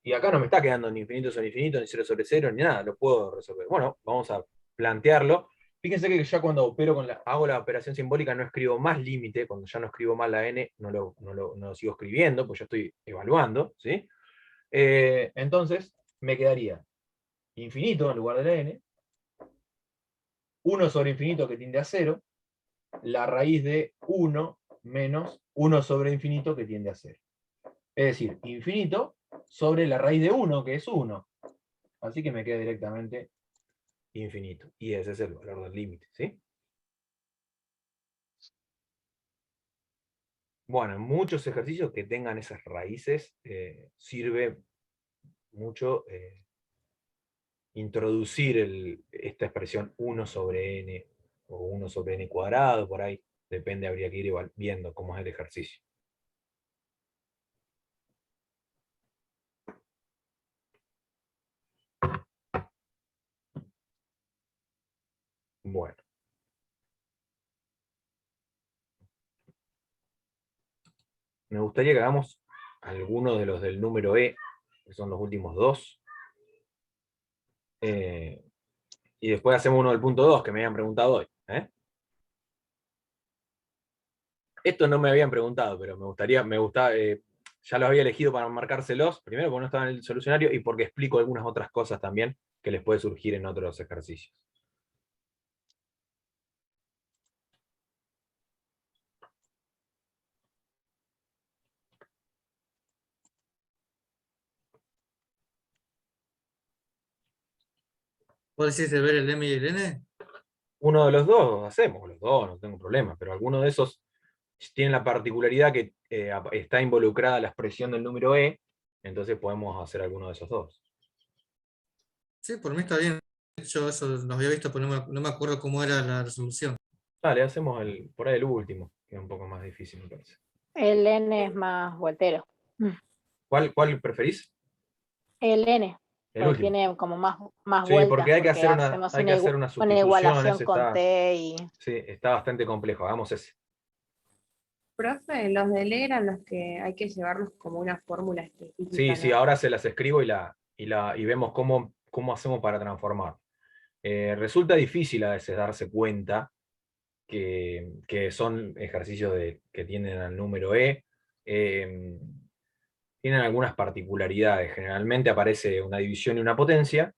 Y acá no me está quedando ni infinito sobre infinito, ni 0 sobre 0, ni nada. Lo puedo resolver. Bueno, vamos a plantearlo. Fíjense que ya cuando opero hago la operación simbólica no escribo más límite. Cuando ya no escribo más la n, no lo sigo escribiendo, pues ya estoy evaluando, ¿sí? Entonces, me quedaría infinito en lugar de la n, 1 sobre infinito que tiende a 0, la raíz de 1 menos 1 sobre infinito que tiende a 0. Es decir, infinito sobre la raíz de 1, que es 1. Así que me queda directamente infinito. Y ese es el valor del límite, ¿sí? Bueno, en muchos ejercicios que tengan esas raíces, sirve mucho introducir esta expresión 1 sobre n, o 1 sobre n cuadrado, por ahí. Depende, habría que ir viendo cómo es el ejercicio. Bueno. Me gustaría que hagamos algunos de los del número e, que son los últimos dos. Y después hacemos uno del punto 2, que me habían preguntado hoy. Esto no me habían preguntado, pero me gustaba, ya los había elegido para marcárselos, primero porque no estaba en el solucionario y porque explico algunas otras cosas también que les puede surgir en otros ejercicios. ¿Vos decís de ver el M y el N? Uno de los dos hacemos, los dos, no tengo problema, pero alguno de esos tienen la particularidad que está involucrada la expresión del número e, entonces podemos hacer alguno de esos dos. Sí, por mí está bien. Yo eso lo había visto, pero no me acuerdo cómo era la resolución. Dale, hacemos por ahí el último, que es un poco más difícil, me parece. El N es más voltero. ¿Cuál preferís? El N. El Porque último. tiene como más Sí, vueltas, porque hay que hacer una, hacemos hay que hacer una una sustitución. igualación Ese con está, T y... sí, está bastante complejo. Hagamos ese. Profe, los de L eran los que hay que llevarlos como una fórmula específica, Sí, sí, ¿no? ahora se las escribo y vemos cómo hacemos para transformar. Resulta difícil a veces darse cuenta que son ejercicios que tienden al número E. eh, Tienen algunas particularidades. Generalmente aparece una división y una potencia,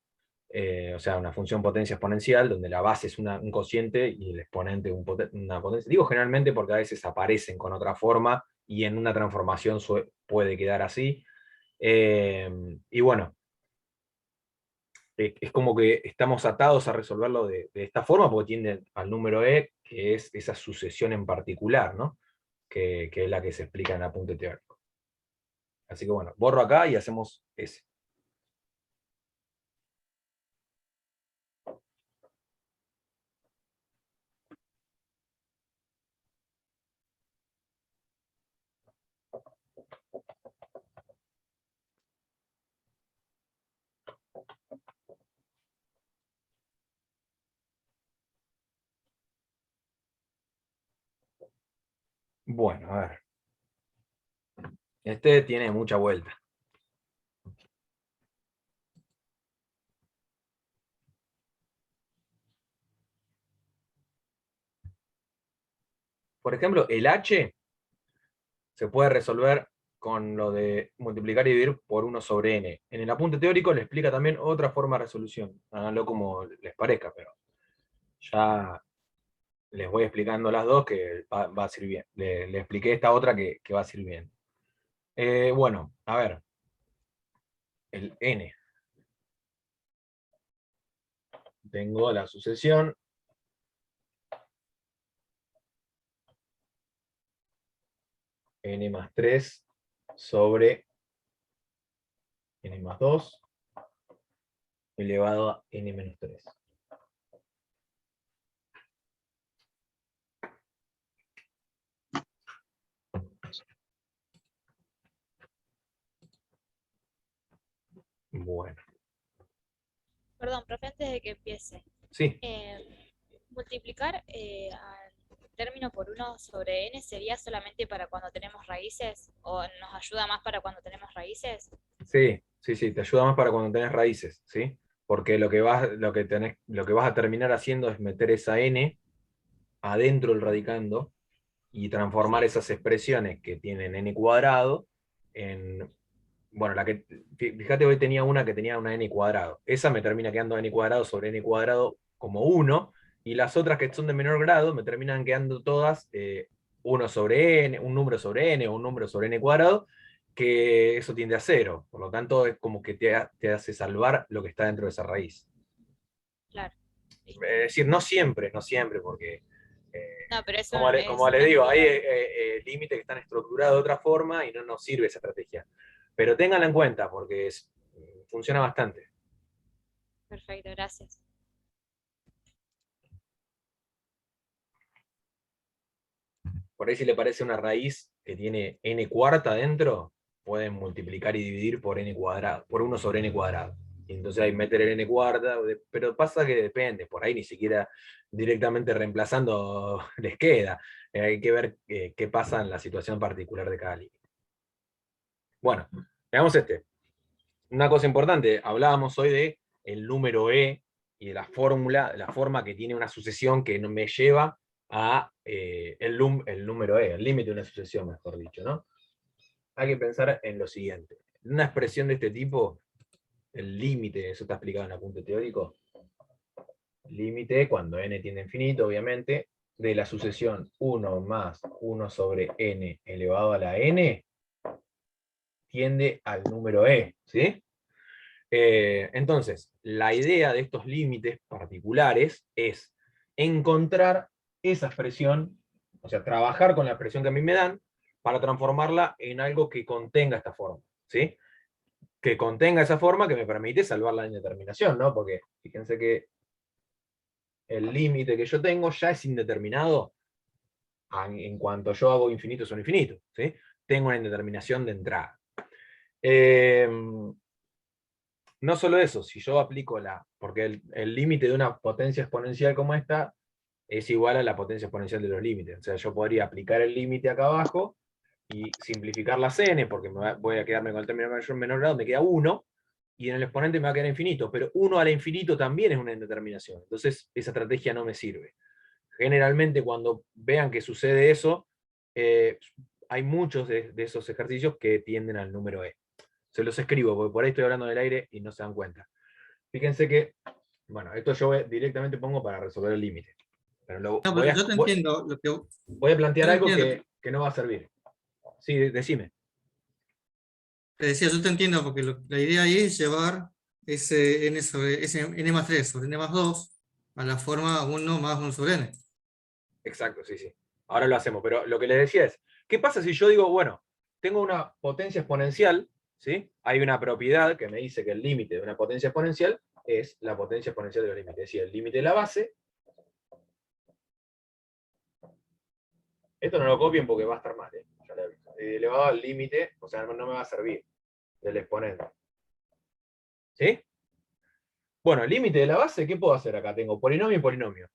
o sea, una función potencia exponencial, donde la base es un cociente y el exponente una potencia. Digo generalmente porque a veces aparecen con otra forma y en una transformación puede quedar así. Y bueno, es como que estamos atados a resolverlo de esta forma porque tiende al número E, que es esa sucesión en particular, ¿no? Que es la que se explica en el apunte teórico. Así que bueno, borro acá y hacemos ese. Bueno, a ver. Este tiene mucha vuelta. Por ejemplo, el H se puede resolver con lo de multiplicar y dividir por 1 sobre n. En el apunte teórico le explica también otra forma de resolución. Háganlo como les parezca, pero ya les voy explicando las dos que va a ser bien. Le expliqué esta otra que va a ser bien. Bueno, a ver. El n. Tengo la sucesión n más 3 sobre n más 2 elevado a n menos 3. Bueno, Perdón, profe, antes de que empiece. sí, Multiplicar al término por 1 sobre n sería solamente para cuando tenemos raíces, o nos ayuda más para cuando tenemos raíces. sí, te ayuda más para cuando tenés raíces, ¿sí? Porque lo que vas a terminar haciendo es meter esa n adentro del radicando y transformar Sí, esas expresiones que tienen n cuadrado en, bueno, fíjate, hoy tenía una que tenía una n cuadrado. Esa me termina quedando n cuadrado sobre n cuadrado como 1, y las otras que son de menor grado me terminan quedando todas 1 sobre n, un número sobre n o un número sobre n cuadrado, que eso tiende a 0. Por lo tanto, es como que te hace salvar lo que está dentro de esa raíz. claro. Listo. Es decir, no siempre, porque No, pero eso es como le una digo, hay ayuda. límites que están estructurados de otra forma y no nos sirve esa estrategia. Pero ténganla en cuenta porque funciona bastante. Perfecto, gracias. Por ahí si le parece una raíz que tiene n cuarta dentro, pueden multiplicar y dividir por n cuadrado, por 1 sobre n cuadrado. Y entonces ahí meter el n cuarta, pero pasa que depende, por ahí ni siquiera directamente reemplazando les queda. Hay que ver qué pasa en la situación particular de cada límite. Bueno, veamos este. Una cosa importante, hablábamos hoy de el número E y de la forma que tiene una sucesión que me lleva a el número E, el límite de una sucesión, mejor dicho, ¿no? Hay que pensar en lo siguiente. Una expresión de este tipo, el límite, eso está explicado en el apunte teórico, límite, cuando n tiende a infinito, obviamente, de la sucesión 1 más 1 sobre n elevado a la n, tiende al número E, ¿sí? Entonces, la idea de estos límites particulares es encontrar esa expresión, o sea, trabajar con la expresión que a mí me dan para transformarla en algo que contenga esta forma, ¿sí? Que contenga esa forma que me permite salvar la indeterminación, ¿no? Porque fíjense que el límite que yo tengo ya es indeterminado en cuanto yo hago infinito sobre infinito, ¿sí? Tengo una indeterminación de entrada. no solo eso, si yo aplico porque el límite de una potencia exponencial como esta es igual a la potencia exponencial de los límites. O sea, yo podría aplicar el límite acá abajo y simplificar las n, porque voy a quedarme con el término mayor menor grado, me queda 1, y en el exponente me va a quedar infinito, pero 1 al infinito también es una indeterminación. Entonces, esa estrategia no me sirve. Generalmente, cuando vean que sucede eso, hay muchos de esos ejercicios que tienden al número e. Se los escribo, porque por ahí estoy hablando del aire y no se dan cuenta. Fíjense que, bueno, esto yo directamente pongo para resolver el límite. Pero No, pero yo te entiendo lo que voy a plantear yo algo entiendo. que no va a servir. Sí, decime. Te decía, yo te entiendo porque la idea ahí es llevar ese n más 3 sobre n más 2 a la forma 1 más 1 sobre n. Exacto, sí, sí. Ahora lo hacemos, pero lo que les decía es, ¿qué pasa si yo digo, bueno, tengo una potencia exponencial, ¿sí? Hay una propiedad que me dice que el límite de una potencia exponencial es la potencia exponencial de los límites. Es decir, el límite de la base. Esto no lo copien porque va a estar mal, ya le aviso. Elevado al límite, o sea, no me va a servir del exponente. ¿Sí? Bueno, el límite de la base, ¿qué puedo hacer acá? Tengo polinomio y polinomio.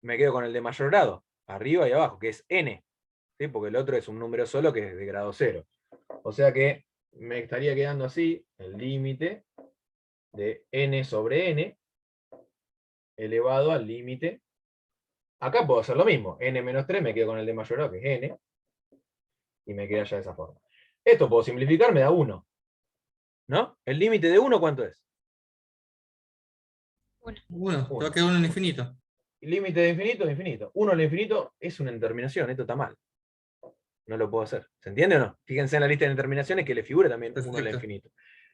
Me quedo con el de mayor grado, arriba y abajo, que es n. ¿Sí? Porque el otro es un número solo que es de grado 0. O sea que me estaría quedando así el límite de n sobre n elevado al límite. Acá puedo hacer lo mismo. N menos 3 me quedo con el de mayor grado, que es n. Y me queda ya de esa forma. Esto puedo simplificar, me da 1. ¿No? ¿El límite de 1 cuánto es? 1, te va a 1. quedar 1 en infinito. Límite de infinito es infinito. 1 al infinito es una indeterminación, esto está mal. No lo puedo hacer. ¿Se entiende o no? Fíjense en la lista de indeterminaciones que le figura también 1 al Perfecto. infinito.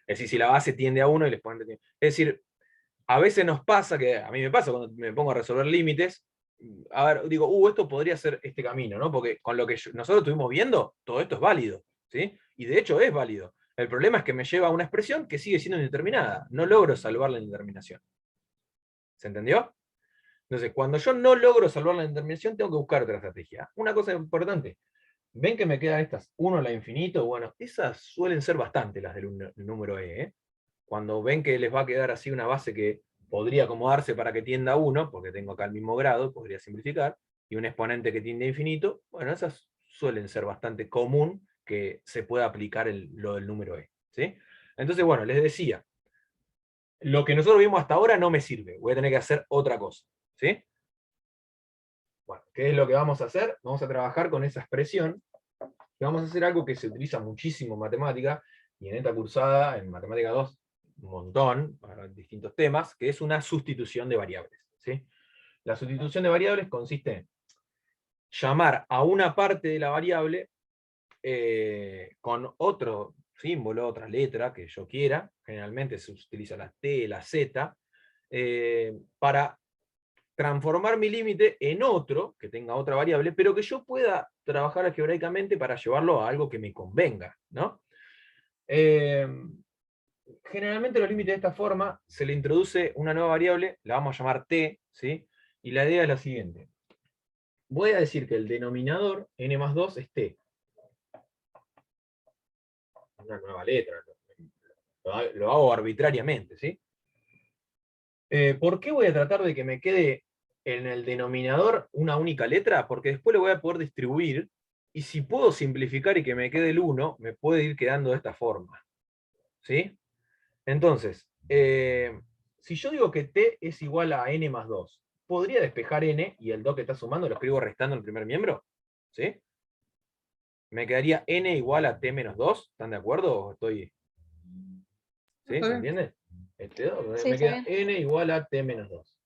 Es decir, si la base tiende a 1 y el exponente tiende. Es decir, a veces nos pasa, que a mí me pasa cuando me pongo a resolver límites, a ver, digo, esto podría ser este camino, ¿no? Porque con lo que nosotros estuvimos viendo, todo esto es válido, ¿sí? Y de hecho es válido. El problema es que me lleva a una expresión que sigue siendo indeterminada. No logro salvar la indeterminación. ¿Se entendió? Entonces, cuando yo no logro salvar la indeterminación, tengo que buscar otra estrategia. Una cosa importante, ven que me quedan estas 1 a la infinito, bueno, esas suelen ser bastante las del número e, ¿eh? Cuando ven que les va a quedar así una base que podría acomodarse para que tienda a 1, porque tengo acá el mismo grado, podría simplificar, y un exponente que tiende a infinito, bueno, esas suelen ser bastante común que se pueda aplicar lo del número e, ¿sí? Entonces, bueno, les decía, lo que nosotros vimos hasta ahora no me sirve, voy a tener que hacer otra cosa, ¿sí? Bueno, ¿qué es lo que vamos a hacer? Vamos a trabajar con esa expresión, y vamos a hacer algo que se utiliza muchísimo en matemática, y en esta cursada, en Matemática 2, un montón, para distintos temas, que es una sustitución de variables, ¿sí? La sustitución de variables consiste en llamar a una parte de la variable con otro símbolo, otra letra que yo quiera, generalmente se utiliza la T, la Z, para transformar mi límite en otro, que tenga otra variable, pero que yo pueda trabajar algebraicamente para llevarlo a algo que me convenga, ¿no? Generalmente los límites de esta forma se le introduce una nueva variable, la vamos a llamar t, ¿sí? Y la idea es la siguiente. Voy a decir que el denominador, n más 2, es t. Una nueva letra. Lo hago arbitrariamente, ¿sí? ¿Por qué voy a tratar de que me quede en el denominador una única letra? Porque después lo voy a poder distribuir, y si puedo simplificar y que me quede el 1, me puede ir quedando de esta forma, ¿sí? Entonces, si yo digo que t es igual a n más 2, ¿podría despejar n y el 2 que está sumando lo escribo restando el primer miembro? ¿Sí? Me quedaría n igual a t menos 2, ¿están de acuerdo? ¿O estoy... ¿Sí? Está ¿Se bien. entiende? Sí, Me está queda bien. n igual a t menos 2.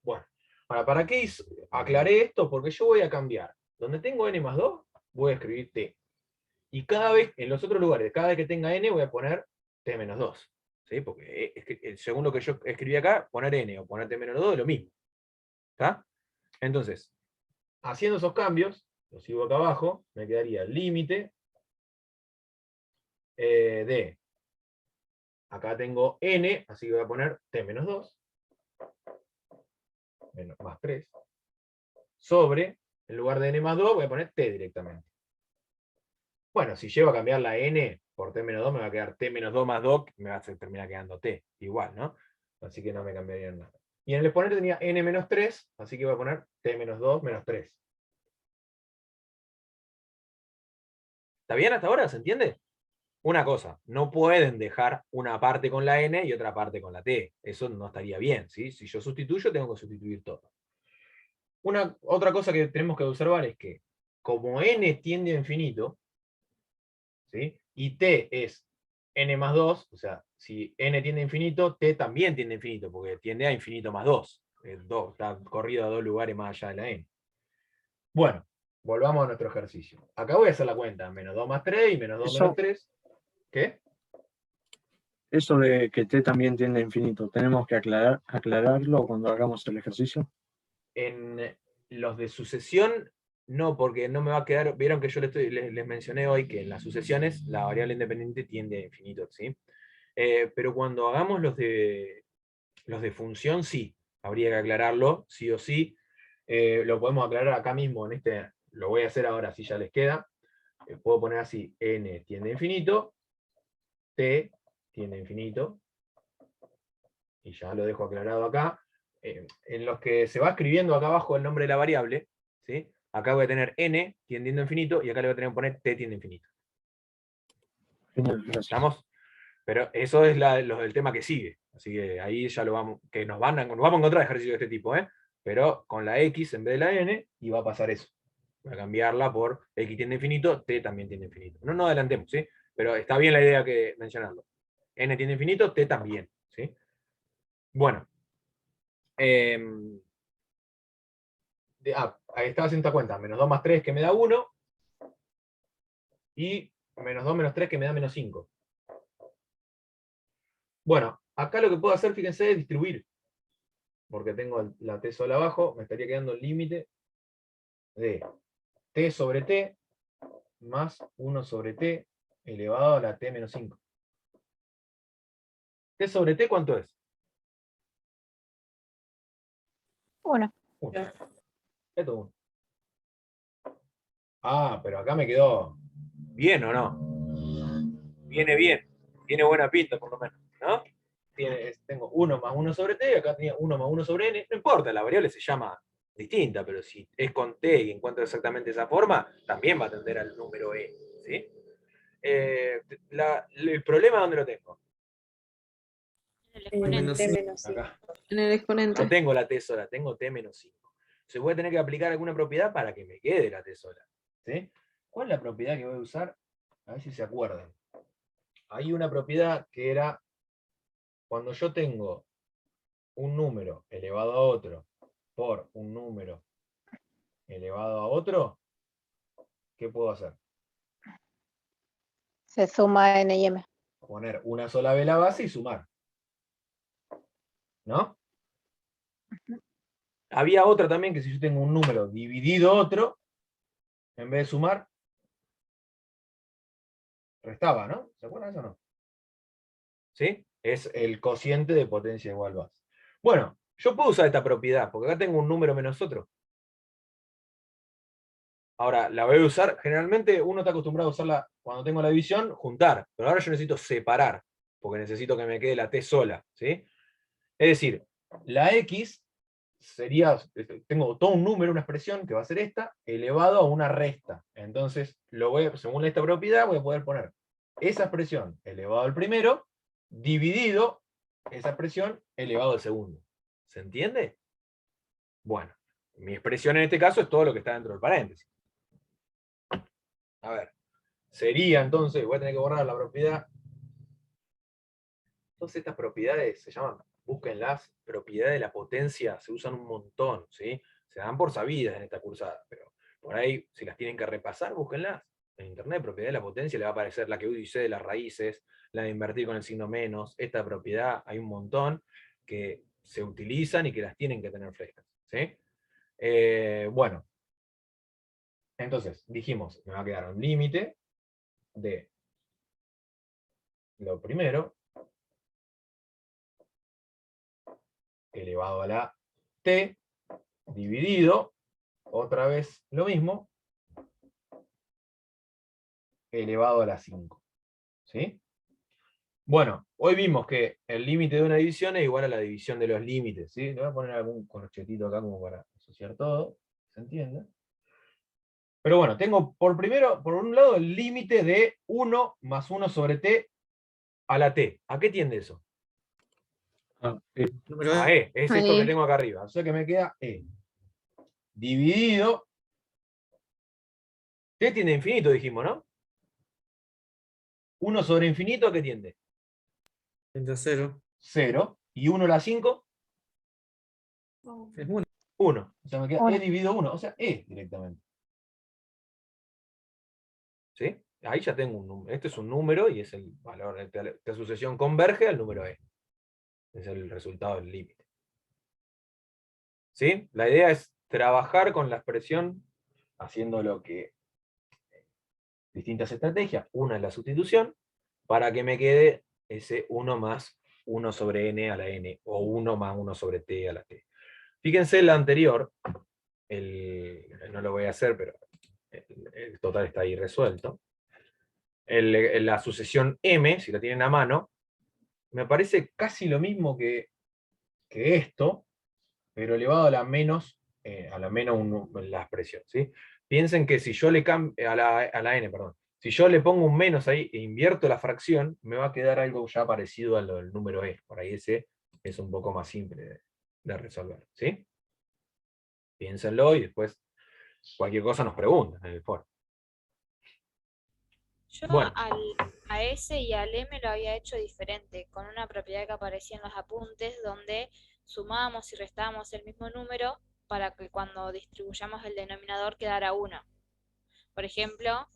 Bueno, ahora, ¿para qué aclaré esto? Porque yo voy a cambiar. Donde tengo n más 2, voy a escribir t. Y cada vez, en los otros lugares, cada vez que tenga n, voy a poner t menos 2. ¿Sí? Porque es que, según lo que yo escribí acá, poner n o poner t menos 2 es lo mismo. ¿Está? Entonces, haciendo esos cambios, los sigo acá abajo, me quedaría el límite de... Acá tengo n, así que voy a poner t menos 2, más 3, sobre, en lugar de n más 2, voy a poner t directamente. Bueno, si llego a cambiar la n por t menos 2, me va a quedar t menos 2 más 2, me va a terminar quedando t, igual, ¿no? Así que no me cambiaría nada. Y en el exponente tenía n menos 3, así que voy a poner t menos 2 menos 3. ¿Está bien hasta ahora? ¿Se entiende? Una cosa, no pueden dejar una parte con la n y otra parte con la t. Eso no estaría bien, ¿sí? Si yo sustituyo, tengo que sustituir todo. Otra cosa que tenemos que observar es que, como n tiende a infinito, ¿sí? Y t es n más 2, o sea, si n tiende a infinito, t también tiende a infinito, porque tiende a infinito más 2. El 2 está corrido a 2 lugares más allá de la n. Bueno, volvamos a nuestro ejercicio. Acá voy a hacer la cuenta, menos 2 más 3 y menos 2 Eso- menos 3. ¿Qué? Eso de que t también tiende a infinito, ¿tenemos que aclararlo cuando hagamos el ejercicio? En los de sucesión, no, porque no me va a quedar. Vieron que yo les mencioné hoy que en las sucesiones la variable independiente tiende a infinito, ¿sí? Pero cuando hagamos los de función, sí, habría que aclararlo, sí o sí. Lo podemos aclarar acá mismo, en este, lo voy a hacer ahora, si ya les queda. Puedo poner así, n tiende a infinito, t tiende a infinito, y ya lo dejo aclarado acá. En los que se va escribiendo acá abajo el nombre de la variable, ¿sí? Acá voy a tener n tiendiendo a infinito, y acá le voy a tener que poner t tiende a infinito. Genial, gracias. ¿Estamos? Pero eso es el tema que sigue. Así que ahí ya lo vamos, que nos vamos a encontrar ejercicios de este tipo, ¿eh? Pero con la x en vez de la n, y va a pasar eso. Voy a cambiarla por x tiende a infinito, t también tiende a infinito. No nos adelantemos, ¿sí? Pero está bien la idea que mencionarlo. N tiende a infinito, t también, ¿sí? Bueno. Ahí estaba haciendo esta cuenta. Menos 2 más 3 que me da 1. Y menos 2 menos 3 que me da menos 5. Bueno, acá lo que puedo hacer, fíjense, es distribuir. Porque tengo la t sola abajo, me estaría quedando el límite de t sobre t más 1 sobre t elevado a la t menos 5. ¿T sobre t cuánto es? 1. 1. Esto es 1. Ah, pero acá me quedó bien, ¿o no? Viene bien. Tiene buena pinta, por lo menos, ¿no? Tengo 1 más 1 sobre t, y acá tenía 1 más 1 sobre n. No importa, la variable se llama distinta, pero si es con t y encuentro exactamente esa forma, también va a tender al número e. ¿Sí? El problema, ¿dónde lo tengo? En el En exponente. t menos 5. Acá. En el exponente. No tengo la t sola, tengo t menos 5. Se puede tener que aplicar alguna propiedad para que me quede la t sola. ¿Sí? ¿Cuál es la propiedad que voy a usar? A ver si se acuerdan. Hay una propiedad que era cuando yo tengo un número elevado a otro por un número elevado a otro, ¿qué puedo hacer? Se suma n y m. Poner una sola vez la base y sumar. ¿No? Había otra también que si yo tengo un número dividido otro, en vez de sumar, restaba, ¿no? ¿Se acuerdan de eso o no? ¿Sí? Es el cociente de potencia igual base. Bueno, yo puedo usar esta propiedad, porque acá tengo un número menos otro. Ahora, la voy a usar, generalmente uno está acostumbrado a usarla cuando tengo la división, juntar, pero ahora yo necesito separar, porque necesito que me quede la t sola, ¿sí? Es decir, la x sería, tengo todo un número, una expresión que va a ser esta, elevado a una resta. Entonces, según esta propiedad, voy a poder poner esa expresión elevado al primero, dividido esa expresión elevado al segundo. ¿Se entiende? Bueno, mi expresión en este caso es todo lo que está dentro del paréntesis. A ver, sería entonces, voy a tener que borrar la propiedad. Entonces estas propiedades se llaman, búsquenlas, propiedades de la potencia, se usan un montón, ¿sí? Se dan por sabidas en esta cursada, pero por ahí, si las tienen que repasar, búsquenlas. En internet, propiedad de la potencia, le va a aparecer la que utilicé de las raíces, la de invertir con el signo menos, esta propiedad, hay un montón que se utilizan y que las tienen que tener frescas, ¿sí? Bueno, entonces, dijimos, me va a quedar un límite de lo primero, elevado a la t, dividido, otra vez lo mismo, elevado a la 5. ¿Sí? Bueno, hoy vimos que el límite de una división es igual a la división de los límites. ¿Sí? Le voy a poner algún corchetito acá como para asociar todo, ¿se entiende? Pero bueno, tengo por un lado el límite de 1 más 1 sobre t a la t. ¿A qué tiende eso? Número A E. e, es esto que Ahí. tengo acá arriba. O sea que me queda e. Dividido. T tiende a infinito, dijimos, ¿no? 1 sobre infinito, ¿a qué tiende? Tiende a 0. 0. Y 1 a la 5, Es 1. 1. O sea, me queda Uno. e dividido 1. O sea, e directamente. ¿Sí? Ahí ya tengo un número. Este es un número y es el valor. Esta sucesión converge al número e. Es el resultado del límite. ¿Sí? La idea es trabajar con la expresión haciendo lo que distintas estrategias. Una es la sustitución, para que me quede ese 1 más 1 sobre n a la n, o 1 más 1 sobre t a la t. Fíjense la anterior, no lo voy a hacer, pero el total está ahí resuelto. La sucesión m, si la tienen a mano, me parece casi lo mismo que esto, pero elevado a la menos la expresión. ¿Sí? Piensen que si yo le cambio a la n, perdón, si yo le pongo un menos ahí e invierto la fracción, me va a quedar algo ya parecido al número e. Por ahí ese es un poco más simple de resolver. ¿Sí? Piénsenlo y después cualquier cosa nos preguntan en el foro. Yo Bueno. a S y al M lo había hecho diferente, con una propiedad que aparecía en los apuntes, donde sumábamos y restábamos el mismo número para que cuando distribuyamos el denominador quedara 1. Por ejemplo,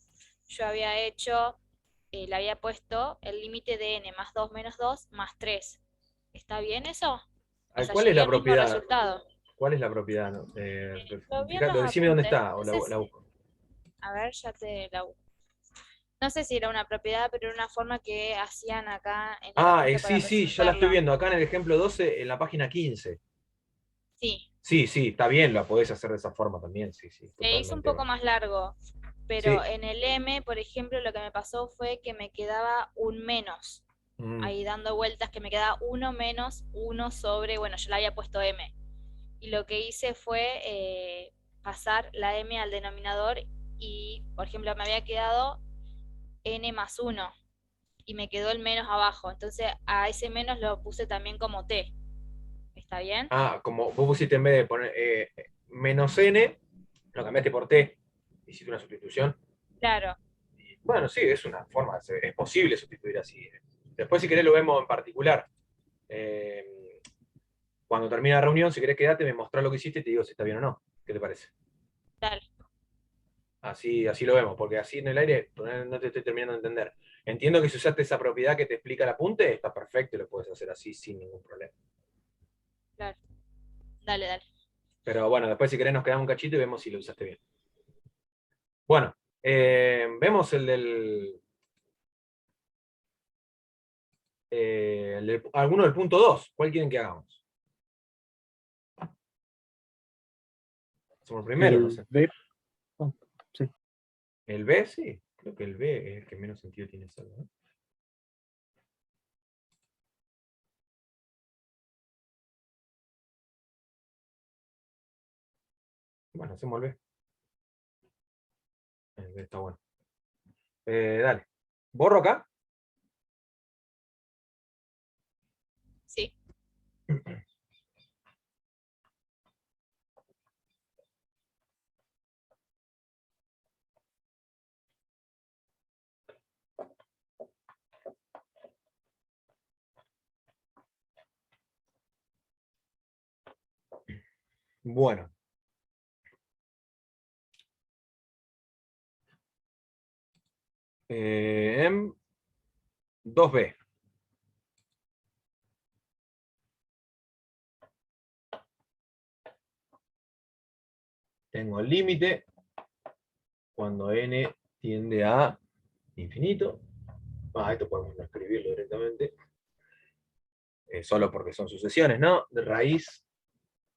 yo había hecho, le había puesto el límite de n más 2 menos 2 más 3. ¿Está bien eso? O sea, ¿Cuál es llegué la al mismo propiedad? resultado. ¿Cuál es la propiedad? ¿No? Lo vi en los Decime dónde apuntes. está, o No sé la si, busco. a ver, ya te la busco. No sé si era una propiedad, pero era una forma que hacían acá en el apunte para Sí, ya la estoy resolverlo. viendo. Acá en el ejemplo 12, en la página 15. Sí, Sí, está bien, la podés hacer de esa forma también, sí, le hice un totalmente. poco más largo, pero Sí. en el M, por ejemplo, lo que me pasó fue que me quedaba un menos, ahí dando vueltas, que me quedaba 1 menos 1 sobre, bueno, yo le había puesto M, y lo que hice fue pasar la M al denominador y, por ejemplo, me había quedado N más 1, y me quedó el menos abajo, entonces a ese menos lo puse también como T. ¿Está bien? Como vos pusiste en vez de poner menos n, lo cambiaste por t, hiciste una sustitución. Claro. Bueno, sí, es una forma, es posible sustituir así. Después, si querés, lo vemos en particular. Cuando termine la reunión, si querés quedarte, me mostrás lo que hiciste y te digo si está bien o no. ¿Qué te parece? Dale. Así lo vemos, porque así en el aire no te estoy terminando de entender. Entiendo que si usaste esa propiedad que te explica el apunte, está perfecto y lo puedes hacer así sin ningún problema. Claro. Dale. Pero bueno, después si querés nos quedamos un cachito y vemos si lo usaste bien. Bueno, vemos alguno del punto 2. ¿Cuál quieren que hagamos? Somos el primero, no sé. B. Sí. ¿El B? Sí. Creo que el B es el que menos sentido tiene hacerlo, ¿no? Bueno, hacemos el B. El B está bueno. Dale. ¿Borro acá? Sí. Bueno. En 2B. Tengo el límite cuando n tiende a infinito. Esto podemos no escribirlo directamente. Solo porque son sucesiones, ¿no? De raíz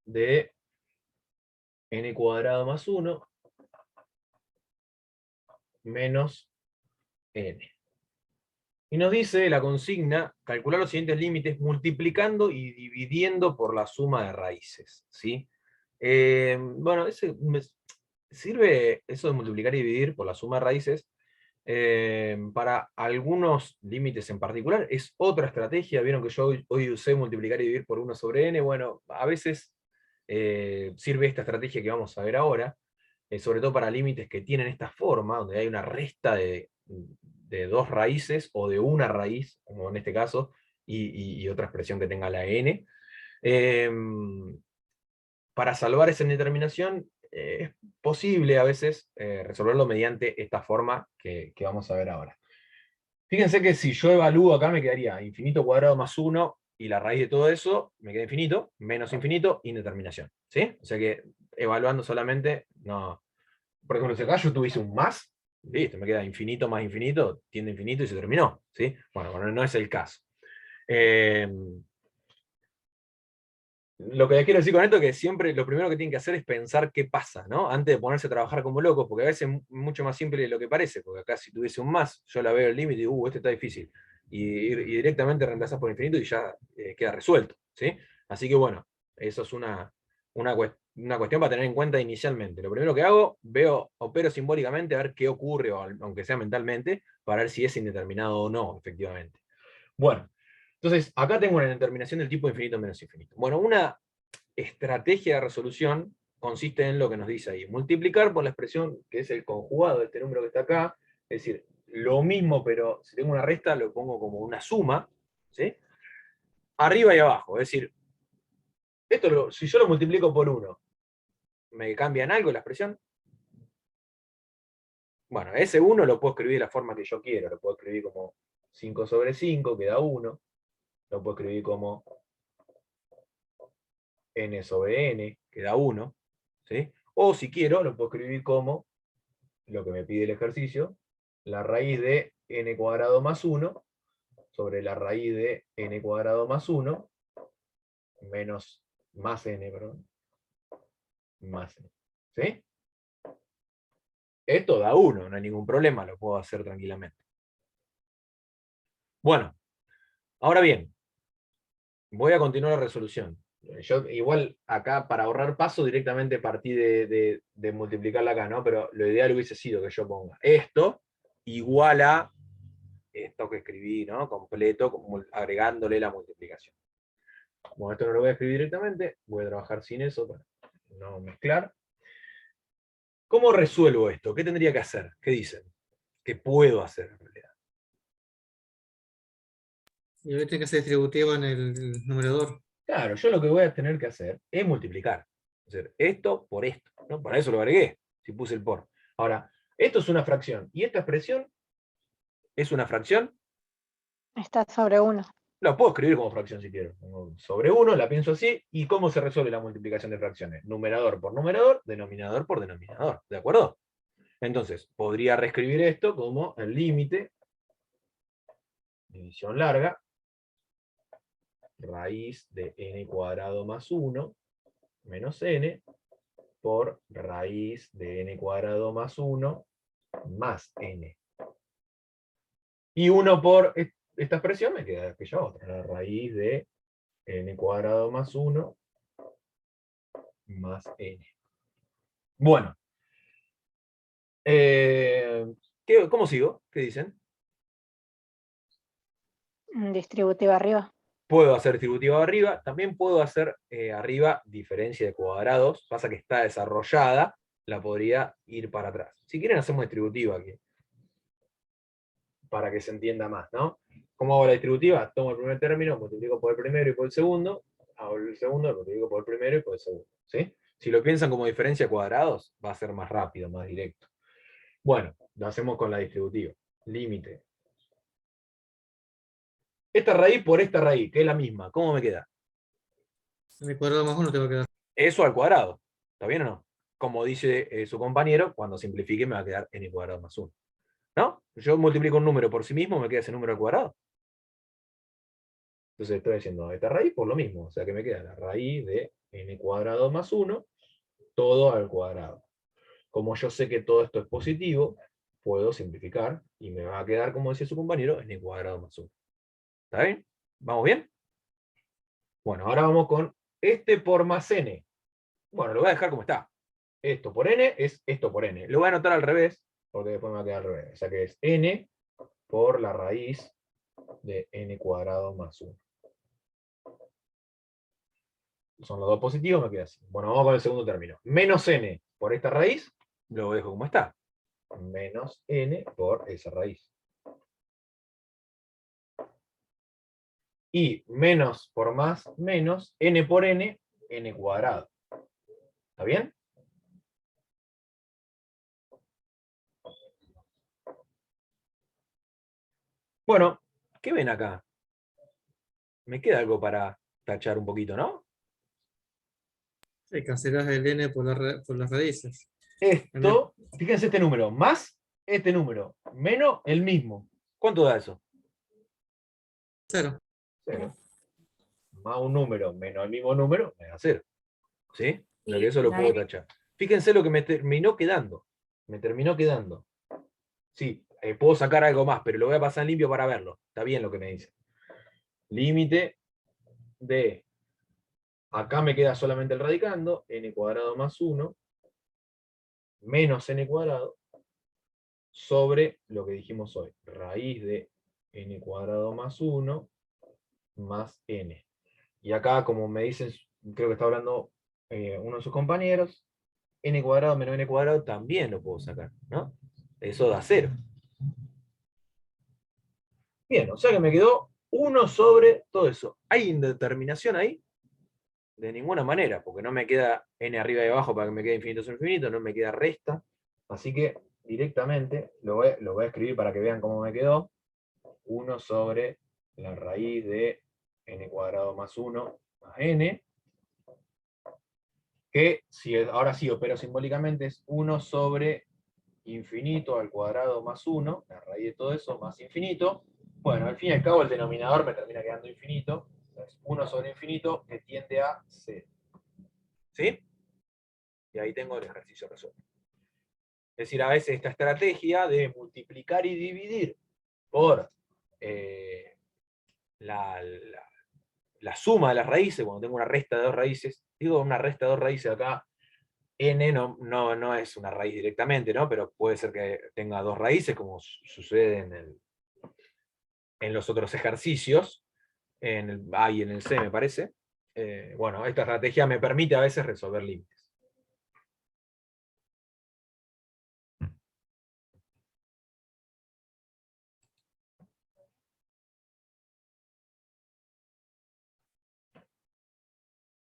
de n cuadrado más 1 menos n. Y nos dice la consigna, calcular los siguientes límites multiplicando y dividiendo por la suma de raíces, ¿sí? Bueno, sirve eso de multiplicar y dividir por la suma de raíces para algunos límites en particular. Es otra estrategia. Vieron que yo hoy usé multiplicar y dividir por 1 sobre n. Bueno, a veces sirve esta estrategia que vamos a ver ahora, sobre todo para límites que tienen esta forma, donde hay una resta de dos raíces, o de una raíz, como en este caso, y otra expresión que tenga la n. Para salvar esa indeterminación, es posible a veces resolverlo mediante esta forma que vamos a ver ahora. Fíjense que si yo evalúo acá me quedaría infinito cuadrado más 1, y la raíz de todo eso me queda infinito, menos infinito, indeterminación. ¿Sí? O sea que evaluando solamente, no. Por ejemplo, si acá yo tuviese un más, listo, me queda infinito más infinito, tiende a infinito y se terminó. ¿Sí? Bueno, no es el caso. Lo que les quiero decir con esto es que siempre lo primero que tienen que hacer es pensar qué pasa, ¿no? Antes de ponerse a trabajar como locos, porque a veces es mucho más simple de lo que parece, porque acá si tuviese un más, yo la veo el límite y digo, este está difícil. Y directamente reemplazás por infinito y ya queda resuelto, ¿sí? Así que bueno, eso es una cuestión para tener en cuenta inicialmente. Lo primero que hago, opero simbólicamente a ver qué ocurre, aunque sea mentalmente, para ver si es indeterminado o no, efectivamente. Bueno. Entonces, acá tengo una determinación del tipo infinito menos infinito. Bueno, una estrategia de resolución consiste en lo que nos dice ahí. Multiplicar por la expresión que es el conjugado de este número que está acá. Es decir, lo mismo, pero si tengo una resta, lo pongo como una suma. ¿Sí? Arriba y abajo. Es decir, si yo lo multiplico por 1, ¿me cambia en algo la expresión? Bueno, ese 1 lo puedo escribir de la forma que yo quiero. Lo puedo escribir como 5 sobre 5, que da 1. Lo puedo escribir como n sobre n, que da 1, ¿sí? O si quiero, lo puedo escribir como, lo que me pide el ejercicio, la raíz de n cuadrado más 1, sobre la raíz de n cuadrado más 1, más n, perdón, más n, ¿sí? Esto da 1, no hay ningún problema, lo puedo hacer tranquilamente. Bueno, ahora bien, voy a continuar la resolución. Yo igual acá, para ahorrar paso, directamente partí de multiplicarla acá, ¿no? Pero lo ideal hubiese sido que yo ponga esto igual a esto que escribí, ¿no? Completo, agregándole la multiplicación. Bueno, esto no lo voy a escribir directamente, voy a trabajar sin eso para no mezclar. ¿Cómo resuelvo esto? ¿Qué tendría que hacer? ¿Qué dicen? ¿Qué puedo hacer en realidad? Y ahora tiene que ser distributivo en el numerador. Claro, yo lo que voy a tener que hacer es multiplicar. Es decir, esto por esto, ¿no? Para eso lo agregué, si puse el por. Ahora, esto es una fracción, y esta expresión es una fracción. Está sobre 1. La puedo escribir como fracción si quiero. Sobre 1, la pienso así. ¿Y cómo se resuelve la multiplicación de fracciones? Numerador por numerador, denominador por denominador. ¿De acuerdo? Entonces, podría reescribir esto como el límite, división larga, raíz de n cuadrado más 1, menos n, por raíz de n cuadrado más 1, más n. Y 1 por esta expresión me queda aquella otra, la raíz de n cuadrado más 1, más n. Bueno. ¿Cómo sigo? ¿Qué dicen? Distributiva arriba. Puedo hacer distributiva arriba, también puedo hacer arriba diferencia de cuadrados, pasa que está desarrollada, la podría ir para atrás. Si quieren hacemos distributiva aquí, para que se entienda más, ¿no? ¿Cómo hago la distributiva? Tomo el primer término, multiplico por el primero y por el segundo, hago el segundo, lo multiplico por el primero y por el segundo, ¿sí? Si lo piensan como diferencia de cuadrados, va a ser más rápido, más directo. Bueno, lo hacemos con la distributiva. Límite. Esta raíz por esta raíz, que es la misma, ¿cómo me queda? N cuadrado más 1 te va a quedar. Eso al cuadrado. ¿Está bien o no? Como dice su compañero, cuando simplifique me va a quedar n cuadrado más 1. ¿No? Yo multiplico un número por sí mismo, me queda ese número al cuadrado. Entonces estoy diciendo esta raíz por lo mismo. O sea que me queda la raíz de n cuadrado más 1, todo al cuadrado. Como yo sé que todo esto es positivo, puedo simplificar y me va a quedar, como decía su compañero, n cuadrado más 1. ¿Está bien? ¿Vamos bien? Bueno, ahora vamos con este por más n. Bueno, lo voy a dejar como está. Esto por n es esto por n. Lo voy a anotar al revés, porque después me va a quedar al revés. O sea que es n por la raíz de n cuadrado más 1. Son los dos positivos, me queda así. Bueno, vamos con el segundo término. Menos n por esta raíz, lo dejo como está. Menos n por esa raíz. Y menos por más menos, n por n, n cuadrado. ¿Está bien? Bueno, ¿qué ven acá? Me queda algo para tachar un poquito, ¿no? Sí, cancelás el n por las raíces. Esto, fíjense este número, más este número, menos el mismo. ¿Cuánto da eso? 0. 0. Más un número menos el mismo número, me da 0. ¿Sí? Lo que eso lo la puedo n. tachar. Fíjense lo que me terminó quedando. Me terminó quedando. Sí, puedo sacar algo más, pero lo voy a pasar en limpio para verlo. Está bien lo que me dice. Límite de, acá me queda solamente el radicando, n cuadrado más 1, menos n cuadrado, sobre lo que dijimos hoy, raíz de n cuadrado más 1, más n. Y acá, como me dicen, creo que está hablando uno de sus compañeros, n cuadrado menos n cuadrado también lo puedo sacar, ¿no? Eso da 0. Bien, o sea que me quedó 1 sobre todo eso. ¿Hay indeterminación ahí? De ninguna manera, porque no me queda n arriba y abajo para que me quede infinito sobre infinito, no me queda resta. Así que directamente lo voy a escribir para que vean cómo me quedó. 1 sobre la raíz de n cuadrado más 1 más n, que si ahora sí opero simbólicamente es 1 sobre infinito al cuadrado más 1, la raíz de todo eso más infinito. Bueno, al fin y al cabo el denominador me termina quedando infinito, es 1 sobre infinito que tiende a 0. ¿Sí? Y ahí tengo el ejercicio resuelto. Es decir, a veces esta estrategia de multiplicar y dividir por la suma de las raíces, cuando tengo una resta de dos raíces, digo una resta de dos raíces acá, n no es una raíz directamente, ¿no? Pero puede ser que tenga dos raíces, como sucede en los otros ejercicios, en el A y en el C me parece. Bueno, esta estrategia me permite a veces resolver límites.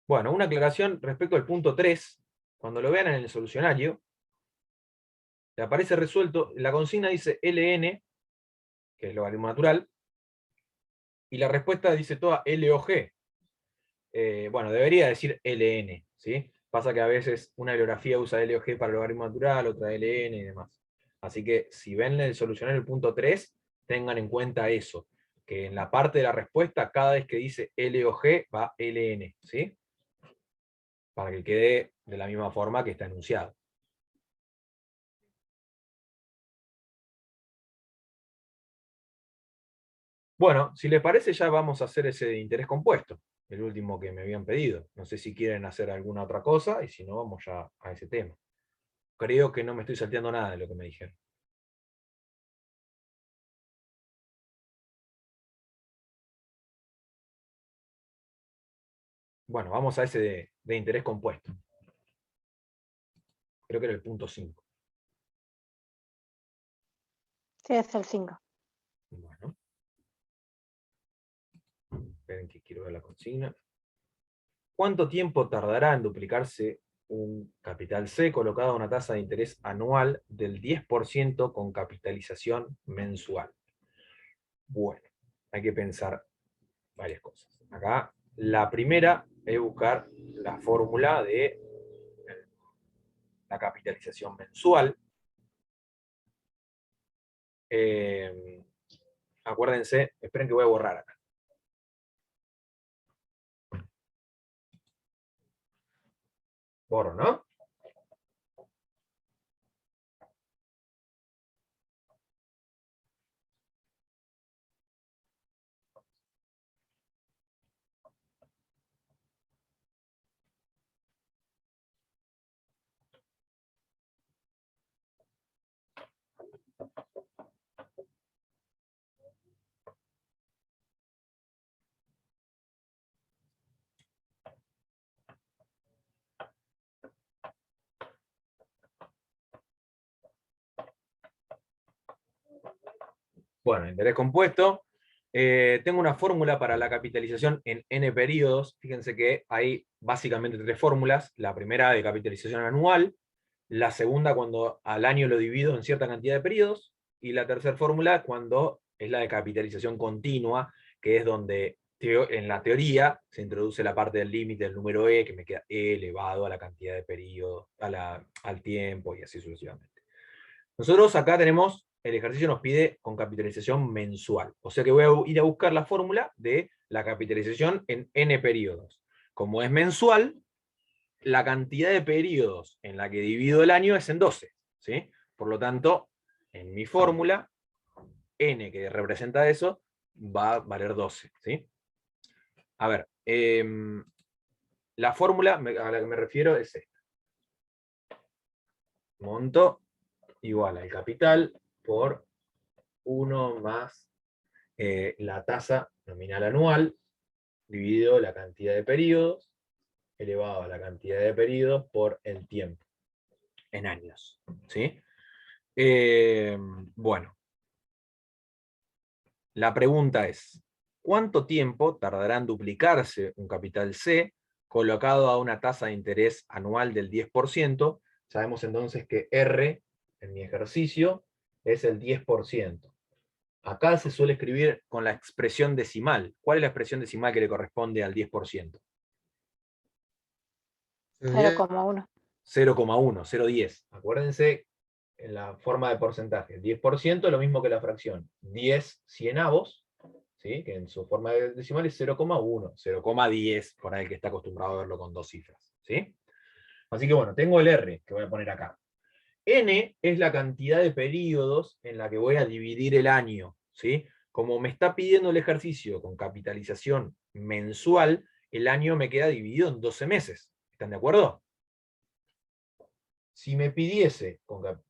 Bueno, una aclaración respecto al punto 3, cuando lo vean en el solucionario, le aparece resuelto, la consigna dice LN, que es logaritmo natural, y la respuesta dice toda LOG. Bueno, debería decir LN, ¿sí? Pasa que a veces una bibliografía usa LOG para logaritmo natural, otra LN y demás. Así que si ven el solucionario el punto 3, tengan en cuenta eso, que en la parte de la respuesta, cada vez que dice LOG va LN, ¿sí? Para que quede de la misma forma que está enunciado. Bueno, si les parece ya vamos a hacer ese de interés compuesto, el último que me habían pedido. No sé si quieren hacer alguna otra cosa, y si no, vamos ya a ese tema. Creo que no me estoy salteando nada de lo que me dijeron. Bueno, vamos a ese de interés compuesto. Creo que era el punto 5. Sí, es el 5. Bueno. Esperen que quiero ver la consigna. ¿Cuánto tiempo tardará en duplicarse un capital C colocado a una tasa de interés anual del 10% con capitalización mensual? Bueno, hay que pensar varias cosas. Acá, la primera es buscar la fórmula de la capitalización mensual. Acuérdense, esperen que voy a borrar acá. Borro, ¿no? Bueno, interés compuesto. Tengo una fórmula para la capitalización en n periodos. Fíjense que hay básicamente 3 fórmulas. La primera de capitalización anual, la segunda cuando al año lo divido en cierta cantidad de periodos, y la tercera fórmula cuando es la de capitalización continua, que es donde en la teoría se introduce la parte del límite del número e, que me queda e elevado a la cantidad de periodos, al tiempo, y así sucesivamente. Nosotros acá tenemos, el ejercicio nos pide con capitalización mensual. O sea que voy a ir a buscar la fórmula de la capitalización en n periodos. Como es mensual, la cantidad de periodos en la que divido el año es en 12. ¿Sí? Por lo tanto, en mi fórmula, n que representa eso, va a valer 12. ¿Sí? A ver, la fórmula a la que me refiero es esta. Monto igual al capital por 1 más la tasa nominal anual dividido la cantidad de periodos elevado a la cantidad de periodos por el tiempo, en años. ¿Sí? Bueno, la pregunta es, ¿cuánto tiempo tardará en duplicarse un capital C colocado a una tasa de interés anual del 10%? Sabemos entonces que R, en mi ejercicio, es el 10%. Acá se suele escribir con la expresión decimal. ¿Cuál es la expresión decimal que le corresponde al 10%? 0,1. 0,1, 0,10. Acuérdense en la forma de porcentaje. 10% es lo mismo que la fracción. 10 cienavos, ¿sí? Que en su forma decimal es 0,1, 0,10, por ahí que está acostumbrado a verlo con 2 cifras. ¿Sí? Así que bueno, tengo el R, que voy a poner acá. N es la cantidad de periodos en la que voy a dividir el año. ¿Sí? Como me está pidiendo el ejercicio con capitalización mensual, el año me queda dividido en 12 meses. ¿Están de acuerdo? Si me pidiese,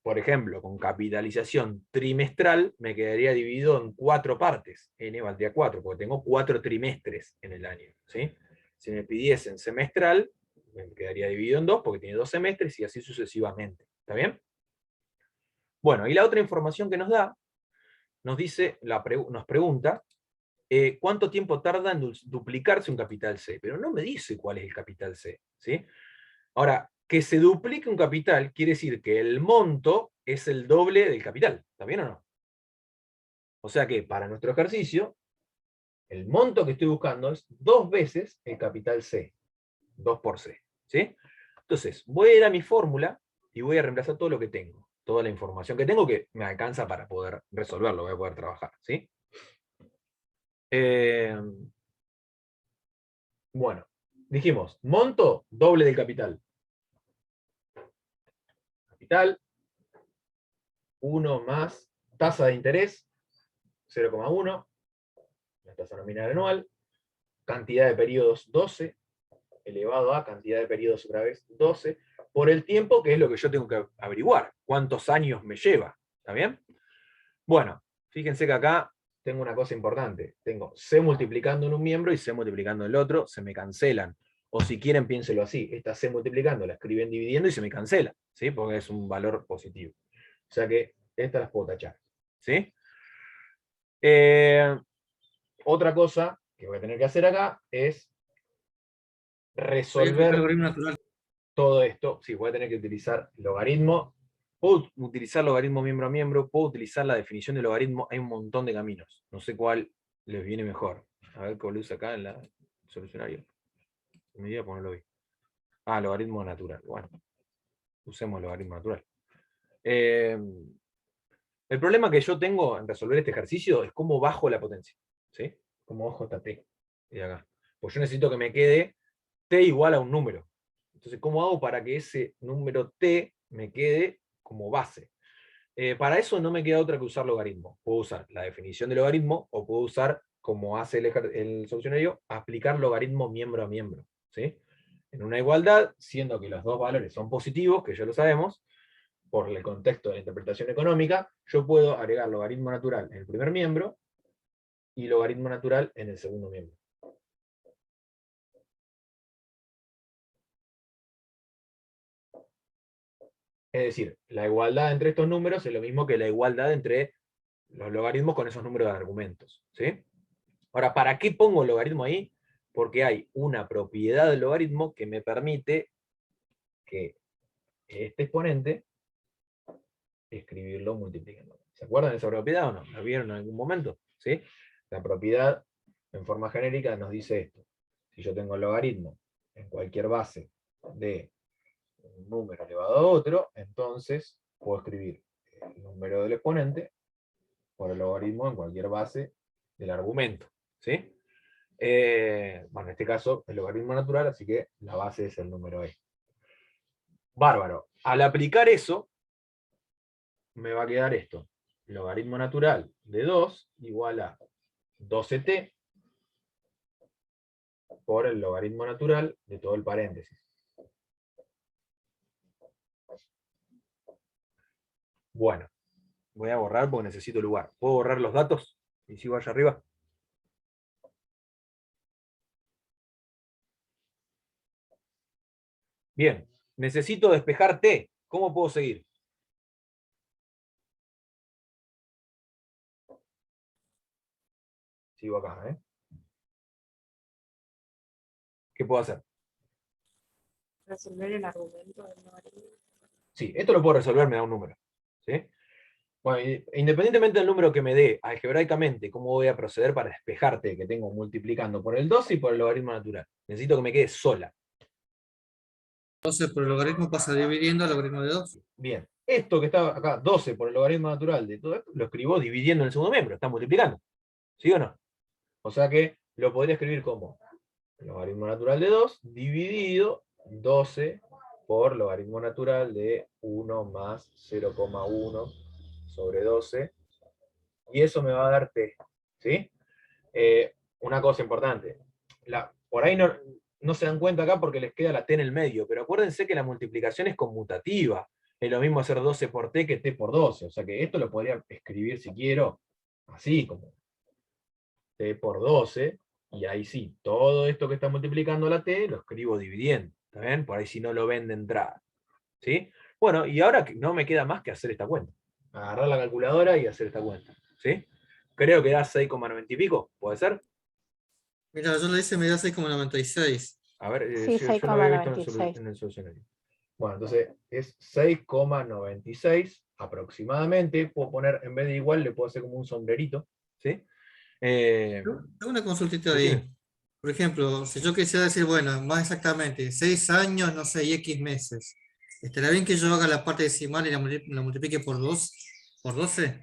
por ejemplo, con capitalización trimestral, me quedaría dividido en 4 partes. N valdría 4, porque tengo 4 trimestres en el año. ¿Sí? Si me pidiesen semestral, me quedaría dividido en 2, porque tiene 2 semestres, y así sucesivamente. ¿Está bien? Bueno, y la otra información que nos da, nos dice, nos pregunta, ¿cuánto tiempo tarda en duplicarse un capital C? Pero no me dice cuál es el capital C. ¿Sí? Ahora, que se duplique un capital quiere decir que el monto es el doble del capital. ¿Está bien o no? O sea que para nuestro ejercicio, el monto que estoy buscando es 2 veces el capital C. 2 por C. ¿Sí? Entonces, voy a ir a mi fórmula y voy a reemplazar todo lo que tengo. Toda la información que tengo que me alcanza para poder resolverlo, voy a poder trabajar. ¿Sí? Bueno, dijimos, monto doble del capital. Capital, 1 más tasa de interés, 0,1, la tasa nominal anual, cantidad de periodos 12, elevado a cantidad de periodos otra vez 12, por el tiempo, que es lo que yo tengo que averiguar, cuántos años me lleva. ¿Está bien? Bueno, fíjense que acá tengo una cosa importante. Tengo C multiplicando en un miembro y C multiplicando en el otro, se me cancelan. O si quieren, piénselo así. Esta C multiplicando la escriben dividiendo y se me cancela, ¿sí? Porque es un valor positivo. O sea que estas las puedo tachar. ¿Sí? Otra cosa que voy a tener que hacer acá es resolver Logaritmo natural. todo esto. Sí, voy a tener que utilizar logaritmo. Puedo utilizar logaritmo miembro a miembro, puedo utilizar la definición de logaritmo, hay un montón de caminos. No sé cuál les viene mejor. A ver cuál usa acá en el solucionario. Me iba a ponerlo hoy. Ah, logaritmo natural. Bueno, usemos logaritmo natural. El problema que yo tengo en resolver este ejercicio es cómo bajo la potencia. ¿Sí? Cómo bajo esta t de acá. Pues yo necesito que me quede t igual a un número. Entonces, ¿cómo hago para que ese número t me quede como base? Para eso no me queda otra que usar logaritmo. Puedo usar la definición de logaritmo, o puedo usar, como hace el solucionario, aplicar logaritmo miembro a miembro. ¿Sí? En una igualdad, siendo que los dos valores son positivos, que ya lo sabemos, por el contexto de la interpretación económica, yo puedo agregar logaritmo natural en el primer miembro y logaritmo natural en el segundo miembro. Es decir, la igualdad entre estos números es lo mismo que la igualdad entre los logaritmos con esos números de argumentos, ¿sí? Ahora, ¿para qué pongo el logaritmo ahí? Porque hay una propiedad del logaritmo que me permite que este exponente escribirlo multiplicando. ¿Se acuerdan de esa propiedad o no? ¿La vieron en algún momento? ¿Sí? La propiedad, en forma genérica, nos dice esto. Si yo tengo el logaritmo en cualquier base de un número elevado a otro, entonces puedo escribir el número del exponente por el logaritmo en cualquier base del argumento. ¿Sí? Bueno, en este caso, el logaritmo natural, así que la base es el número e. Bárbaro. Al aplicar eso, me va a quedar esto. Logaritmo natural de 2 igual a 12t por el logaritmo natural de todo el paréntesis. Bueno, voy a borrar porque necesito lugar. ¿Puedo borrar los datos? Y sigo allá arriba. Bien, necesito despejar t. ¿Cómo puedo seguir? Sigo acá, ¿eh? ¿Qué puedo hacer? Resolver el argumento del logaritmo. Sí, esto lo puedo resolver, me da un número. ¿Sí? Bueno, independientemente del número que me dé, algebraicamente, ¿cómo voy a proceder para despejarte que tengo multiplicando por el 12 y por el logaritmo natural? Necesito que me quede sola. Entonces, por el logaritmo pasa dividiendo el logaritmo de 2. Bien, esto que está acá, 12 por el logaritmo natural de todo esto, lo escribo dividiendo en el segundo miembro, está multiplicando. ¿Sí o no? O sea que lo podría escribir como logaritmo natural de 2 dividido 12 por logaritmo natural de 1 más 0,1 sobre 12. Y eso me va a dar t. ¿Sí? Una cosa importante. Por ahí no se dan cuenta acá porque les queda la t en el medio, pero acuérdense que la multiplicación es conmutativa. Es lo mismo hacer 12 por t que t por 12. O sea que esto lo podría escribir, si quiero, así como t por 12, y ahí sí, todo esto que está multiplicando la t, lo escribo dividiendo. ¿Está bien? Por ahí si no lo ven de entrada. ¿Sí? Bueno, y ahora no me queda más que hacer esta cuenta. Agarrar la calculadora y hacer esta cuenta. ¿Sí? Creo que da 6,90 y pico, ¿puede ser? Mira, yo lo hice, me da 6,96. A ver, Sí, yo no había visto 6,96. en el solucionario. Bueno, entonces es 6,96 aproximadamente. Puedo poner, en vez de igual, le puedo hacer como un sombrerito. ¿Sí? Tengo una consultita Decime. ahí. Por ejemplo, si yo quisiera decir, bueno, más exactamente, 6 años, no sé, y X meses. ¿Estará bien que yo haga la parte decimal y la multiplique por 2, por 12?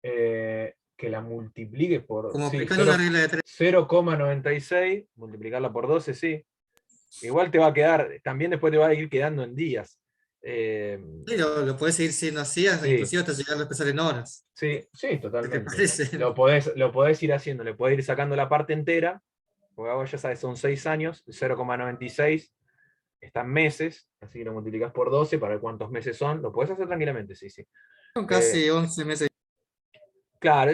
Que la multiplique por Como sí, aplicando una regla de 3. 0,96, multiplicarla por 12, sí. Igual te va a quedar, también después te va a ir quedando en días. Sí, lo puedes seguir siendo así, Sí. inclusive hasta llegar a empezar en horas. Sí, sí, ¿Qué te totalmente. parece? Lo podés ir haciendo, le podés ir sacando la parte entera, porque ahora ya sabes, son 6 años, 0,96 están meses, así que lo multiplicas por 12 para ver cuántos meses son, lo podés hacer tranquilamente, sí, sí. Son casi 11 meses. Claro,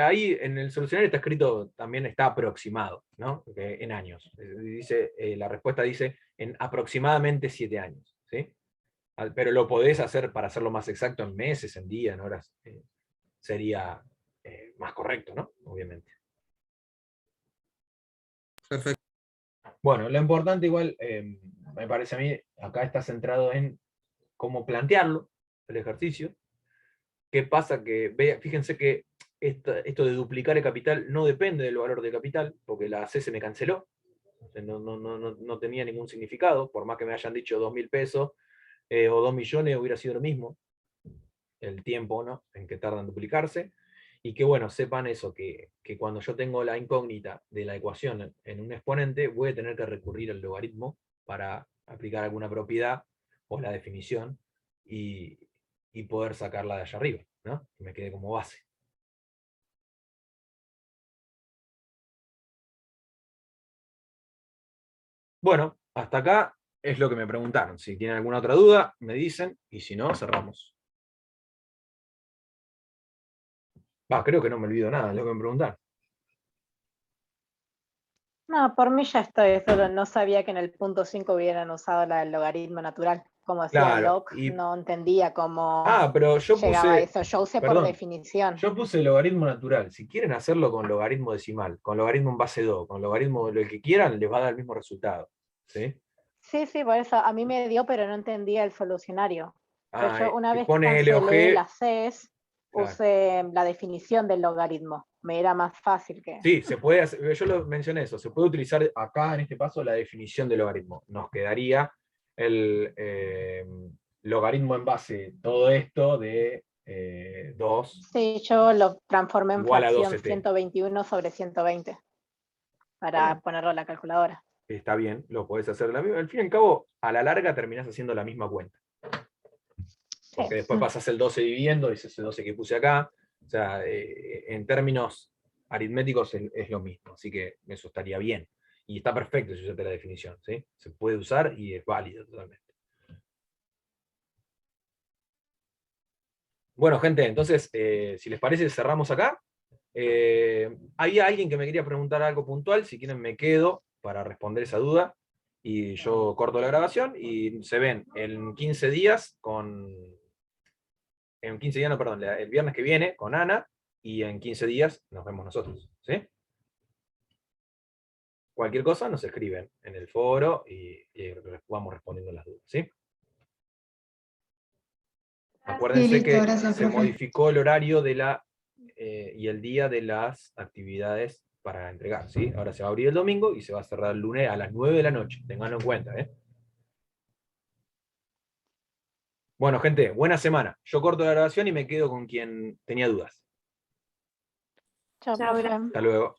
ahí en el solucionario está escrito, también está aproximado, ¿no? En años. Dice, la respuesta dice en aproximadamente 7 años, ¿sí? Pero lo podés hacer, para hacerlo más exacto, en meses, en días, en horas. Sería más correcto, ¿no? Obviamente. Perfecto. Bueno, lo importante igual, me parece a mí, acá está centrado en cómo plantearlo, el ejercicio. ¿Qué pasa? Fíjense que esto de duplicar el capital no depende del valor de capital, porque la C se me canceló. No tenía ningún significado, por más que me hayan dicho 2.000 pesos o 2 millones, hubiera sido lo mismo el tiempo, ¿no?, en que tardan en duplicarse. Y que bueno, sepan eso, que cuando yo tengo la incógnita de la ecuación en un exponente, voy a tener que recurrir al logaritmo para aplicar alguna propiedad o la definición y poder sacarla de allá arriba, ¿no? Que me quede como base. Bueno, hasta acá es lo que me preguntaron. Si tienen alguna otra duda, me dicen, y si no, cerramos. Creo que no me olvido nada de lo que me preguntaron. No, por mí ya estoy, solo no sabía que en el punto 5 hubieran usado la del logaritmo natural. como decía Claro, Locke, y- no entendía cómo pero yo llegaba a puse, eso. Yo usé perdón, por definición. yo puse logaritmo natural. Si quieren hacerlo con logaritmo decimal, con logaritmo en base 2, con logaritmo lo que quieran, les va a dar el mismo resultado. ¿Sí? Sí, por eso a mí me dio, pero no entendía el solucionario. Pero yo una vez que Pone L o cancelé G. las Cs, Claro. usé la definición del logaritmo. Me era más fácil que... Sí, se puede hacer, yo lo mencioné eso, se puede utilizar acá en este paso la definición de logaritmo. Nos quedaría el logaritmo en base todo esto de 2 Sí, yo lo transformé en igual a fracción 12t. 121 sobre 120 para Bueno, ponerlo en la calculadora. está bien, lo podés hacer. Al fin y al cabo, a la larga terminás haciendo la misma cuenta. Porque Sí. después pasás el 12 dividiendo, es ese 12 que puse acá. O sea, en términos aritméticos es lo mismo, así que eso estaría bien. Y está perfecto si usaste la definición, ¿sí? Se puede usar y es válido totalmente. Bueno, gente, entonces, si les parece, cerramos acá. Había alguien que me quería preguntar algo puntual, si quieren me quedo para responder esa duda. Y yo corto la grabación y se ven en 15 días en 15 días, no, perdón, el viernes que viene con Ana, y en 15 días nos vemos nosotros, ¿sí? Cualquier cosa nos escriben en el foro y vamos respondiendo las dudas, ¿sí? Acuérdense listo, que gracias, se profe. modificó el horario de y el día de las actividades para entregar, ¿sí? Ahora se va a abrir el domingo y se va a cerrar el lunes a las 9 de la noche, tenganlo en cuenta, ¿eh? Bueno, gente, buena semana. Yo corto la grabación y me quedo con quien tenía dudas. Chao, Chao, profe. gracias. Hasta luego.